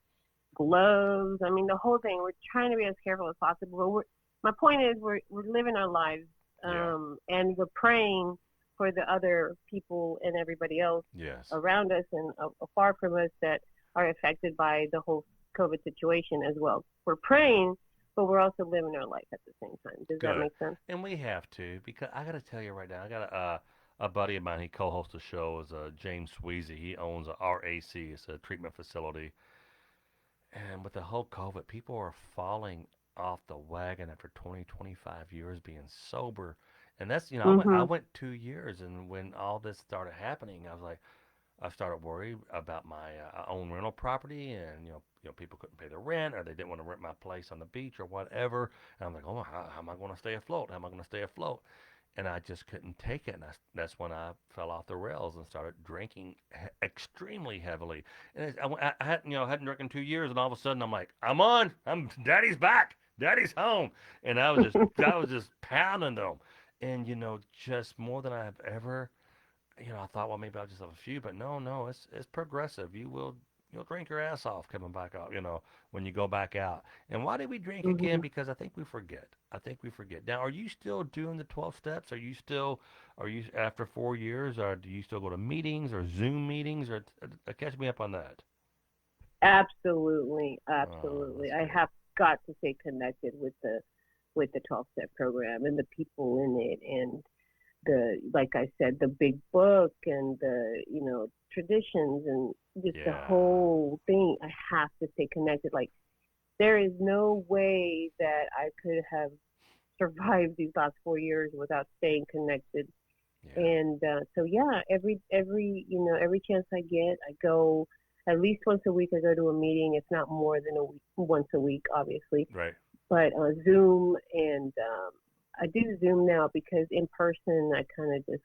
gloves. I mean, the whole thing. We're trying to be as careful as possible. My point is, we're living our lives, yeah, and we're praying for the other people and everybody else yes, around us and far from us that are affected by the whole COVID situation as well. We're praying, but we're also living our life at the same time. Does that good. make sense? And we have to because I got to tell you right now, I got a buddy of mine. He co-hosts a show. Is James Sweezy. He owns a RAC. It's a treatment facility. And with the whole COVID, people are falling off the wagon after 20, 25 years being sober. And that's, I Mhm. went 2 years, and when all this started happening, I started worrying about my own rental property, and people couldn't pay their rent, or they didn't want to rent my place on the beach or whatever. And I'm like, oh, how am I going to stay afloat? How am I going to stay afloat? And I just couldn't take it. And that's when I fell off the rails and started drinking extremely heavily. And I hadn't, hadn't drank in 2 years, and all of a sudden I'm like, I'm on. I'm Daddy's back. Daddy's home. And I was just pounding them. And, just more than I have ever, I thought, well, maybe I'll just have a few, but no, no, it's progressive. You'll drink your ass off coming back out, when you go back out. And why did we drink again? Hmm. Because I think we forget. I think we forget. Now, are you still doing the 12 steps? Are you after 4 years, or do you still go to meetings or Zoom meetings, or catch me up on that? Absolutely, Oh, absolutely. that's I good. have got to stay connected with the 12-step program and the people in it, and the, like I said, the big book and the, traditions and just the Yeah. whole thing. I have to stay connected. Like, there is no way that I could have survived these last 4 years without staying connected. Yeah. And so yeah, every every chance I get, I go at least once a week. I go to a meeting. It's not more than a week, once a week, obviously, Right. but Zoom, and I do Zoom now because in person I kind of just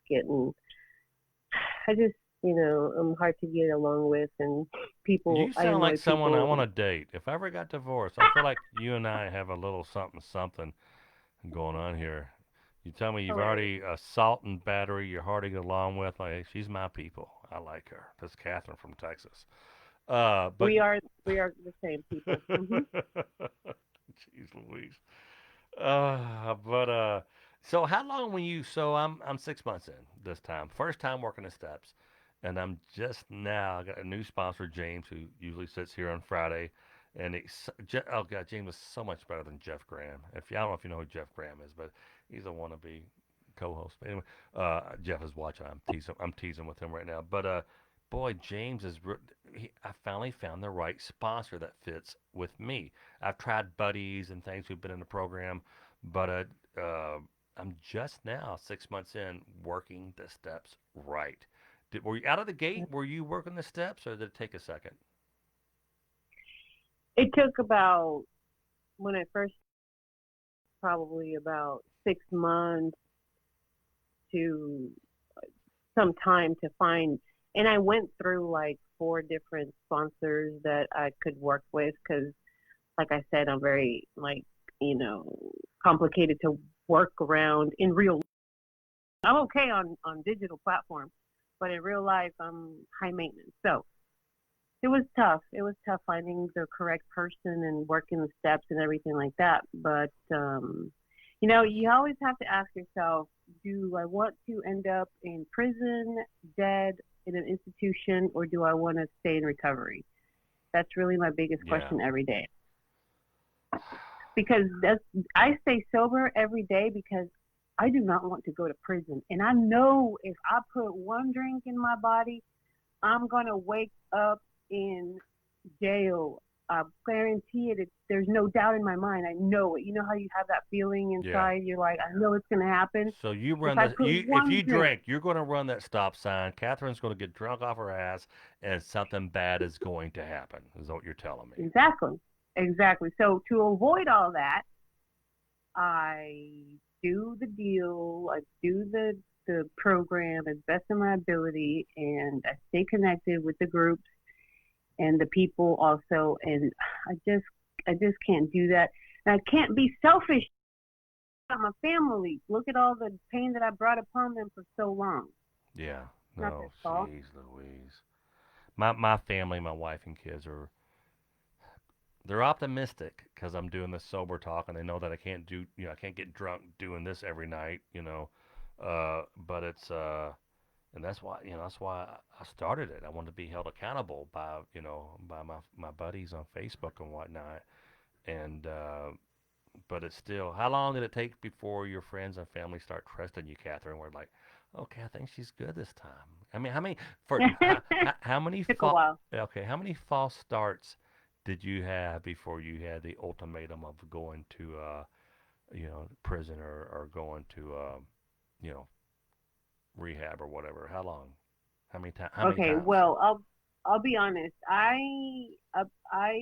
I just, I'm hard to get along with, and You I sound like annoy someone I want people. to date. If I ever got divorced, I feel like you and I have a little something something going on here. You tell me you've Hilarious. already assault and battery, you're hard to get along with. Like, hey, she's my people. I like her. That's Catherine from Texas. But We are we are the same people. Hmm. jeez Louise. But so how long when you? So I'm 6 months in this time. First time working the steps, and I'm just now I got a new sponsor, James, who usually sits here on Friday, and oh god, James is so much better than Jeff Graham. I don't know if you know who Jeff Graham is, but he's a wannabe co-host. But anyway, Jeff is watching. I'm teasing with him right now. But boy, I finally found the right sponsor that fits with me. I've tried buddies and things who've been in the program, but I'm just now 6 months in working the steps right. Were you out of the gate? Were you working the steps, or did it take a second? It took about, when I first, probably about 6 months to some time to find, and I went through like four different sponsors that I could work with because, like I said, I'm very, like, you know complicated to work around in real. I'm okay on digital platforms, but in real life I'm high maintenance. So it was tough. It was tough finding the correct person and working the steps and everything like that. But you always have to ask yourself, do I want to end up in prison, dead, in an institution, or do I want to stay in recovery? That's really my biggest Yeah. question every day. Because I stay sober every day because I do not want to go to prison. And I know if I put one drink in my body, I'm gonna wake up in jail. I guarantee it. There's no doubt in my mind. I know it. You know how you have that feeling Yeah. inside. You're like, I know it's gonna happen. So you If run I the put you if one you drink, drink, you're going to run that stop sign. Catherine's going to get drunk off her ass, and something bad is going to happen. Is what you're telling me. exactly, exactly. So to avoid all that, I do the deal. I do the program as best of my ability, and I stay connected with the groups and the people also. And I just I just can't do that. And I can't be selfish about my family. Look at all the pain that I brought upon them for so long. Yeah. Not their No, fault. jeez Louise. My family, my wife and kids they're optimistic because I'm doing this sober talk, and they know that I can't get drunk doing this every night, but and that's why I started it. I wanted to be held accountable by my buddies on Facebook and whatnot. And but it's still, how long did it take before your friends and family start trusting you, Catherine? We're like, okay, I think she's good this time. I mean, how many Took a while. how many false starts did you have before you had the ultimatum of going to prison, or going to you know rehab or whatever? How long? How many Okay, times? well, I'll be honest. I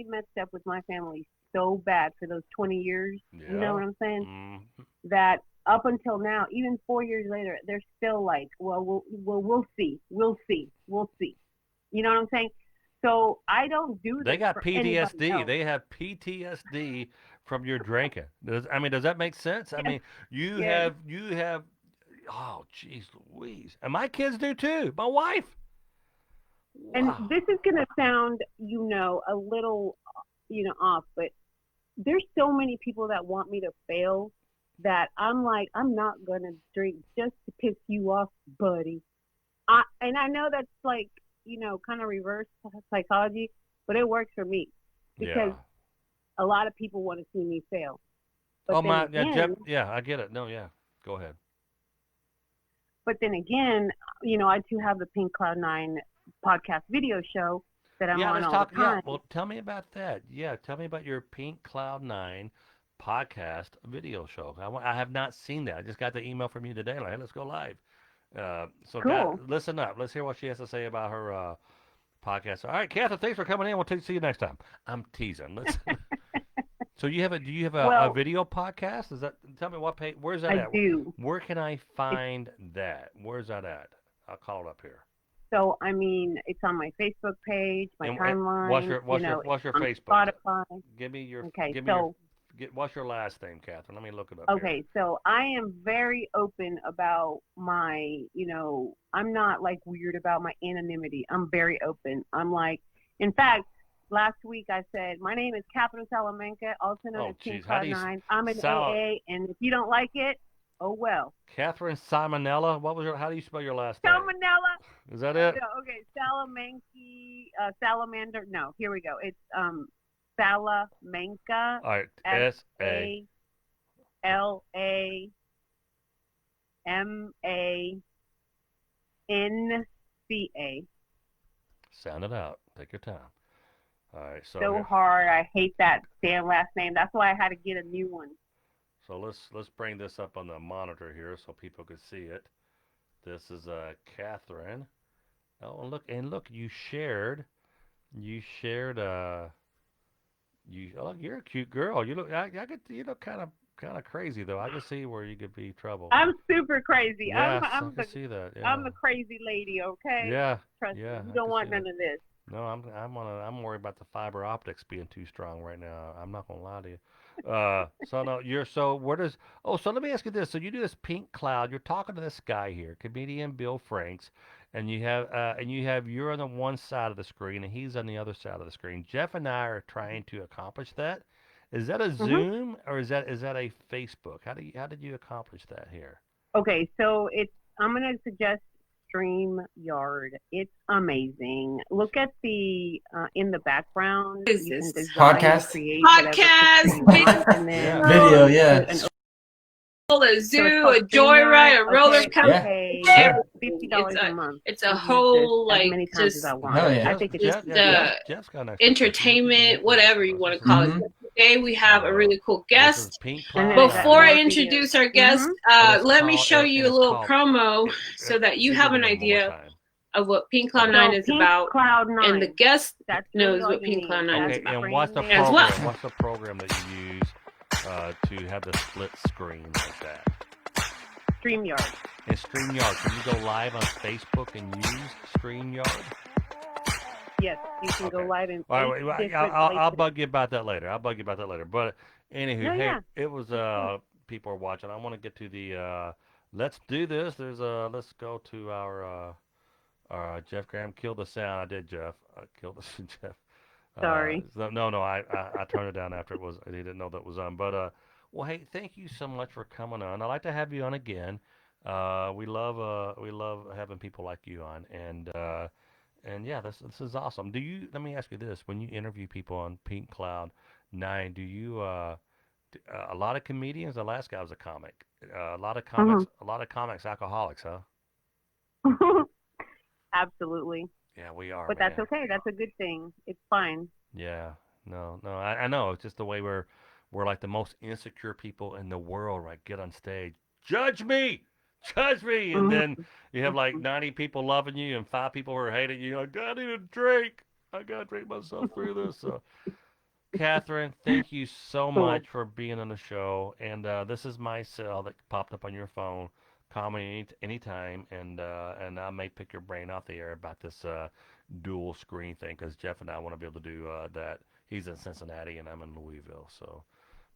messed up with my family so bad for those 20 years. You know Yeah. what I'm saying? Mm, That up until now, even 4 years later, they're still like, well, we'll see, we'll see, we'll see. You know what I'm saying? So I don't do They this got for anybody PTSD. else. They have PTSD from your drinking. Does that make sense? I Yes, mean, you yes. have oh, jeez Louise. And my kids do too. My wife. And Wow. this is gonna sound, a little, off, but there's so many people that want me to fail that I'm like, I'm not gonna drink just to piss you off, buddy. And I know that's like, kind of reverse psychology, but it works for me because Yeah. a lot of people want to see me fail. But Oh then my, yeah, Jeff. again, Yeah, I get it. No, yeah. Go ahead. but then again, I too have the Pink Cloud Nine podcast video show that I'm Yeah, on let's all the talk. Yeah, time. well, tell me about that. Yeah, tell me about your Pink Cloud 9 podcast video show. I have not seen that. I just got the email from you today. Like, hey, let's go live. So, Cool. listen up. Let's hear what she has to say about her podcast. All right, Catherine, thanks for coming in. We'll see you next time. I'm teasing. Let's. So do you have a Well, video podcast? Is that tell me what page? Where's that I at? do. Where can I It's, find that? Where's that at? I'll call it up here. so I mean, it's on my Facebook page, my And timeline. It's what's your on Facebook? Spotify. Give me your Okay, give me your so what's your last name, Catherine? Let me look it up here. Okay, so I am very open about I'm not like weird about my anonymity. I'm very open. I'm like, in fact, last week I said, my name is Catherine Salamanca, also known Oh, as Pink jeez, how do Cloud you Nine. I'm an Sal AA, and if you don't like it, oh well. Catherine Simonella? What was your? How do you spell your last name? Salmonella. Is that it? No, okay, Salamanca, salamander. No, here we go. It's Salamanca, All right, S S-A. A L A Manca. Sound it out. Take your time. All right, so So here, hard. I hate that damn last name. That's why I had to get a new one. so let's bring this up on the monitor here so people can see it. This is Catherine. Oh, and look, you shared oh, you're a cute girl. You look kind of crazy though. I can see where you could be trouble. I'm super crazy. Yes, I I'm can see that. I'm Yeah. the crazy lady. Okay, Yeah. trust me. Yeah, You I don't can see want none that. of this. No, I'm worried about the fiber optics being too strong right now. I'm not gonna lie to you. So no, where does so let me ask you this. So you do this Pink Cloud. You're talking to this guy here, comedian Bill Franks, and you're on the one side of the screen and he's on the other side of the screen. Jeff and I are trying to accomplish that. Is that a hmm Zoom or is that a Facebook? How did you accomplish that here? Okay, so I'm gonna suggest StreamYard. It's amazing. Look at the in the background. Is You can this design and Podcast? create whatever picture you want, and then Yeah. Video, yeah. an A so it's zoo, called a joyride, StreamYard. a roller Okay, I coaster. Yeah, pay sure. $50 It's a month it's to a use this whole as like many times as just I want. Hell yeah. I think it's just Jeff's got an extra question. entertainment, whatever you want to call it. Mm-hmm. Today we have a really cool This is guest. Pink and Cloud then I got Before I more videos. introduce our guest, Mm-hmm. let me show you a little promo It, so that you read have it an again one more idea time. of what Pink Cloud Okay. Nine So is Pink about, Cloud and the 9. guest That's really knows all what you Pink need. Cloud Nine is Okay, about. and brand what's the name. As program? well. What's the program that you use to have the split screen like that? StreamYard. And StreamYard, can you go live on Facebook and use StreamYard? Yes, you can go Okay. live in All 8 right, well, different I'll places. bug you about that later. But anywho, No, hey, yeah. it was people are watching. I want to get to the let's do this. Let's go to our Jeff Graham killed the sound. I did, Jeff. I killed the Jeff. Sorry. No, I turned it down after he didn't know that was on. But well, hey, thank you so much for coming on. I'd like to have you on again. We love having people like you on, and yeah, this is awesome. Let me ask you this: when you interview people on Pink Cloud 9, do you a lot of comedians? The last guy was a comic. hmm A lot of comics, alcoholics, huh? Absolutely. Yeah, we are, But that's man. okay. That's a good thing. It's fine. Yeah, no, I know. It's just the way we're like the most insecure people in the world, right? Get on stage, judge me, and hmm then you have like 90 people loving you and 5 people who are hating you. Like, I need a drink. I gotta drink myself through this. So, Catherine, thank you so Cool. much for being on the show. And this is my cell that popped up on your phone. Call me anytime, and I may pick your brain off the air about this dual screen thing because Jeff and I want to be able to do that. He's in Cincinnati and I'm in Louisville. So,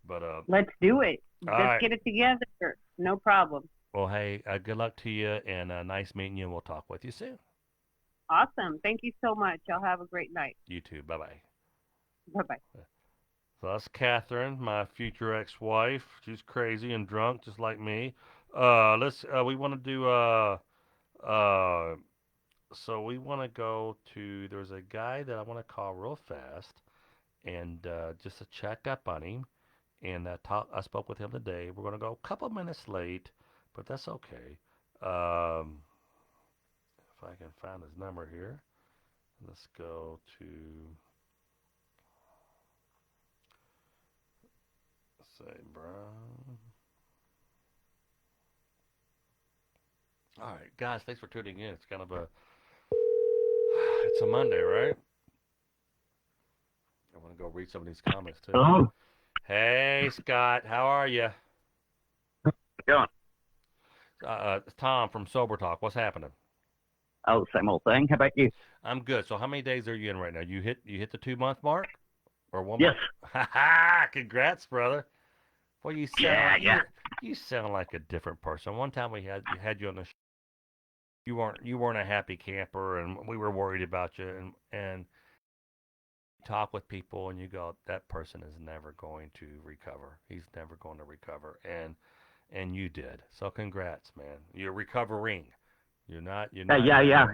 but let's do it. all Just right. get it together. No problem. Well, hey, good luck to you, and nice meeting you. And we'll talk with you soon. Awesome. Thank you so much. Y'all have a great night. You too. Bye bye. Bye bye. So that's Catherine, my future ex-wife. She's crazy and drunk, just like me. Let's. We want to do. Uh. So we want to go to. There's a guy that I want to call real fast, and just to check up on him. And I spoke with him today. We're gonna go a couple minutes late, but that's okay. If I can find his number here, let's go to. Say Brown. All right, guys, thanks for tuning in. It's kind of a, it's a Monday, right? I want to go read some of these comments too. Hello. Hey, Scott, how are you? Going. Tom from Sober Talk. What's happening? Oh, same old thing. How about you? I'm good. So, how many days are you in right now? You hit the 2 month mark, or 1 Yes. month? Ha ha! Congrats, brother. Well, you sound Yeah. you sound like a different person. One time we had you on the show. You weren't a happy camper, and we were worried about you. And you talk with people, and you go, that person is never going to recover. He's never going to recover, and you did. So congrats, man. You're recovering. You're not. Yeah.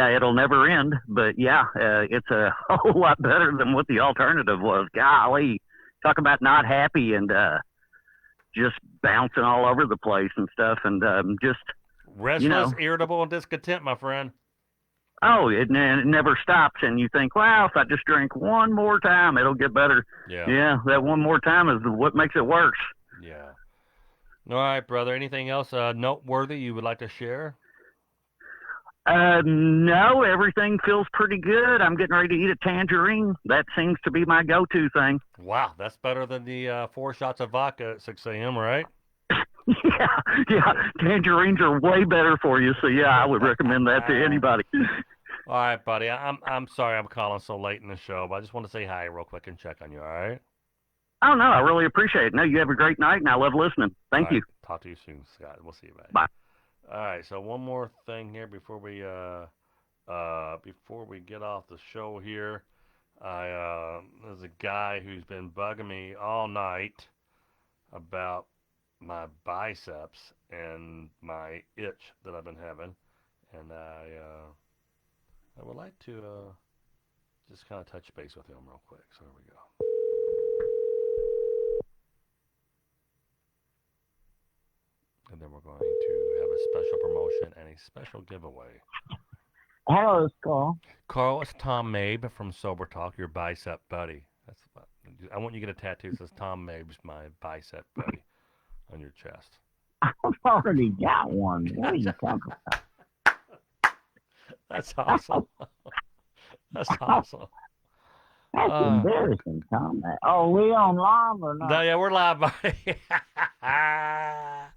It'll never end. But yeah, it's a whole lot better than what the alternative was. Golly, talk about not happy and just bouncing all over the place and stuff, and just restless, irritable, and discontent, my friend. Oh, it never stops, and you think, wow, if I just drink one more time, it'll get better. Yeah, that one more time is what makes it worse. Yeah. All right, brother. Anything else noteworthy you would like to share? No, everything feels pretty good. I'm getting ready to eat a tangerine. That seems to be my go-to thing. Wow, that's better than the 4 shots of vodka at 6 a.m., right? yeah. Tangerines are way better for you, so yeah, I would recommend that to anybody. All right, buddy. I'm sorry I'm calling so late in the show, but I just want to say hi real quick and check on you, all right? Oh, no, I really appreciate it. No, you have a great night, and I love listening. Thank you. Talk to you soon, Scott. We'll see you, buddy. Bye. All right, so one more thing here before we get off the show here. There's a guy who's been bugging me all night about my biceps and my itch that I've been having, and I would like to just kind of touch base with him real quick. So here we go. And then we're going to have a special promotion and a special giveaway. Hello, it's Carl. Carl, it's Tom Mabe from Sober Talk, your bicep buddy. I want you to get a tattoo that says Tom Mabe's my bicep buddy on your chest. I've already got one. What are you talking about? That's awesome. That's awesome. That's embarrassing, Tom. Oh, we on live or not? No, yeah, we're live, buddy.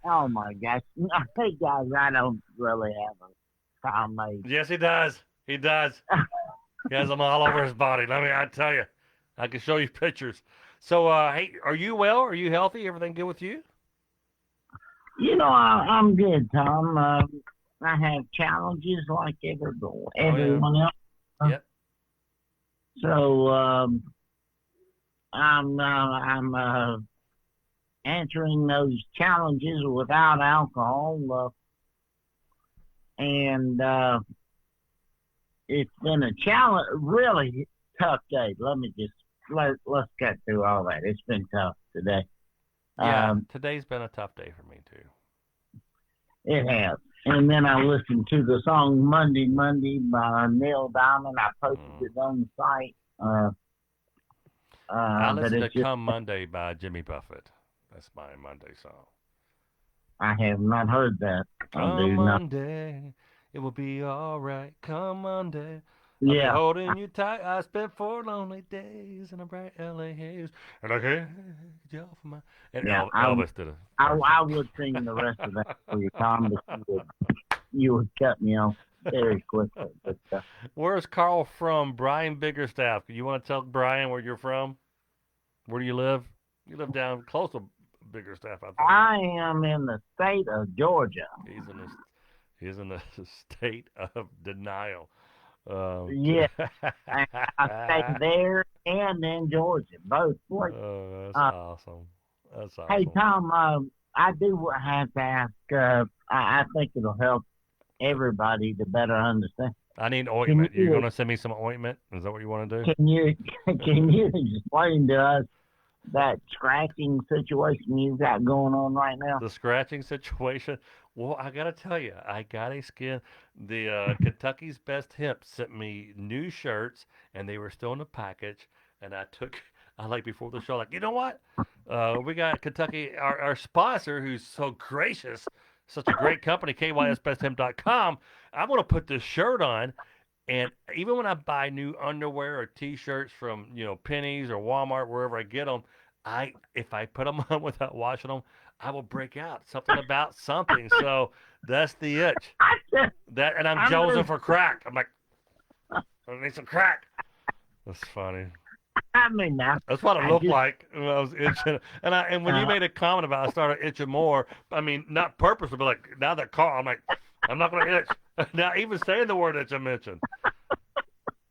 Oh, my gosh. Hey, guys, I don't really have a Tom Mabe. Yes, he does. He does. He has them all over his body. I tell you. I can show you pictures. So, hey, are you well? Are you healthy? Everything good with you? You know, I'm good, Tom. I have challenges like everyone else. Yep. So, I'm answering those challenges without alcohol, and it's been a really tough day. Let's get through all that. It's been tough today. Yeah, today's been a tough day for me too. It has. And then I listened to the song Monday by Neil Diamond. I posted it on the site. I listened to Come Monday by Jimmy Buffett. That's my Monday song. I have not heard that. Come Monday, it will be all right. Come Monday. I'll be holding you tight. I spent 4 lonely days in a bright LA haze. And I can't get you off my... And Elvis did it. I would sing the rest of that for you, Tom, but you would cut me off. very quickly. But Where's Carl from? Brian Biggerstaff. You want to tell Brian where you're from? Where do you live? You live down close to Biggerstaff, I think. I am in the state of Georgia. He's in the state of denial. Yeah, I stay there and in Georgia, both places. Oh, that's Uh, awesome. That's Hey, awesome. Tom, I do have to ask. I think it'll help everybody to better understand. I need Can ointment. You're you gonna send me some ointment? Is that what you want to do? can you can you explain to us that scratching situation you've got going on right now? The scratching situation. Well, I gotta tell you, I got a skin. The Kentucky's Best Hemp sent me new shirts, and they were still in the package. And I took, I like before the show, like you know what? We got Kentucky, our sponsor, who's so gracious, such a great company, KYSBestHemp.com. I'm gonna put this shirt on, and even when I buy new underwear or T-shirts from Penny's or Walmart, wherever I get them, if I put them on without washing them, I will break out something about something. So that's the itch. And I'm I'm jonesing just, for crack. I'm like, I need some crack. That's funny. I mean, now That's what it I looked just like when I was itching. And when you uh, made a comment about it, I started itching more. I mean, not purposely, but like now that I'm like, I'm not gonna itch. Now even saying the word itch, I'm itching.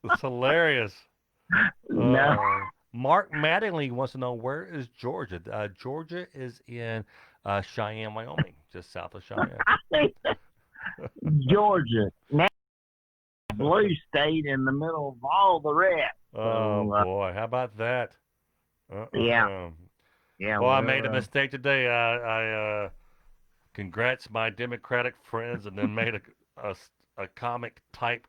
It's hilarious. no. Mark Mattingly wants to know where is Georgia? Georgia is in Cheyenne, Wyoming, just south of Cheyenne. I think Georgia, now blue state in the middle of all the rest. Oh So boy, how about that? yeah, Uh-uh. yeah. Well, I made a Well, mistake today. I congrats my Democratic friends, and then made a comic type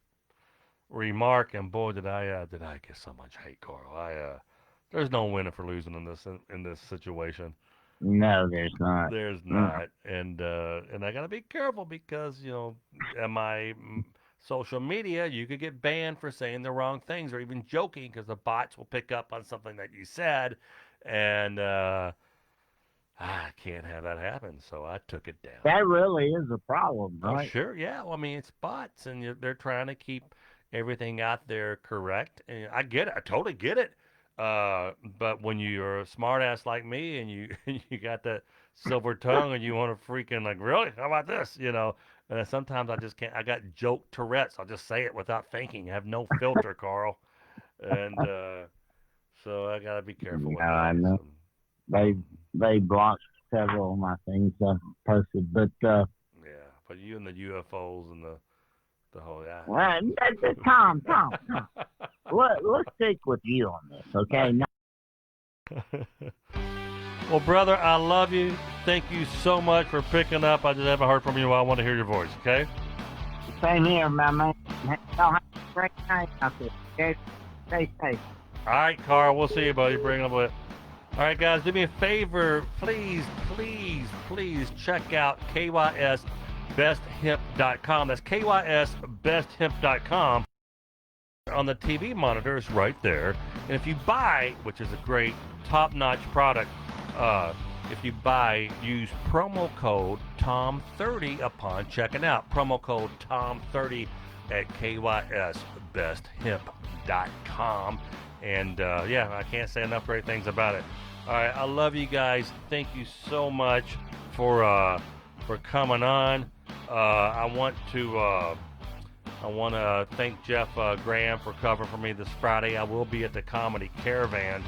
remark, and boy, did I get so much hate, Carl. There's no winning for losing in this situation. no, there's not. There's Mm. not, and I gotta be careful because at my social media, you could get banned for saying the wrong things or even joking because the bots will pick up on something that you said, and I can't have that happen. So I took it down. That really is a problem, Oh, right? sure, yeah. Well, I mean, it's bots, and they're trying to keep everything out there correct. And I get it. I totally get it. But when you're a smartass like me, and you you got that silver tongue, and you want to freaking like, really? How about this? And sometimes I just can't. I got joke Tourette's. I'll just say it without thinking. I have no filter, Carl. And so I gotta be careful with Yeah, I that. know. So, They they blocked several of my things I posted, but yeah, but you and the UFOs and the whole yeah. well, Tom, let's stick with you on this, okay? No, Well, brother, I love you. Thank you so much for picking up. I just haven't heard from you in a while. I want to hear your voice, okay? same here, my man. Y'all have a great night out there. Okay? Stay safe. All right, Carl. We'll see you, buddy. Bring it up with. All right, guys, do me a favor. Please, please, please check out KYSBestHemp.com. That's KYSBestHemp.com. On the TV monitors right there. And if you buy, which is a great top-notch product, if you buy, use promo code TOM30 upon checking out. Promo code TOM30 at KYSBestHemp.com. And yeah, I can't say enough great things about it. All right, I love you guys. Thank you so much for coming on. I want to thank Jeff Graham for covering for me this Friday. I will be at the Comedy Caravan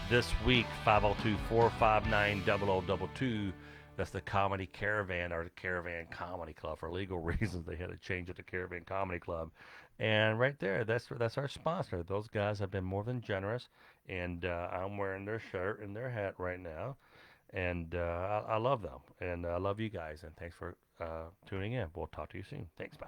this week, 502-459-0022. That's the Comedy Caravan, or the Caravan Comedy Club. For legal reasons, they had to change it to Caravan Comedy Club. And right there, that's our sponsor. Those guys have been more than generous, and I'm wearing their shirt and their hat right now. And I love them, and I love you guys, and thanks for tuning in. We'll talk to you soon. Thanks, bye.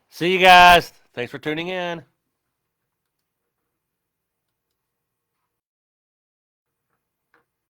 See you guys. Thanks for tuning in.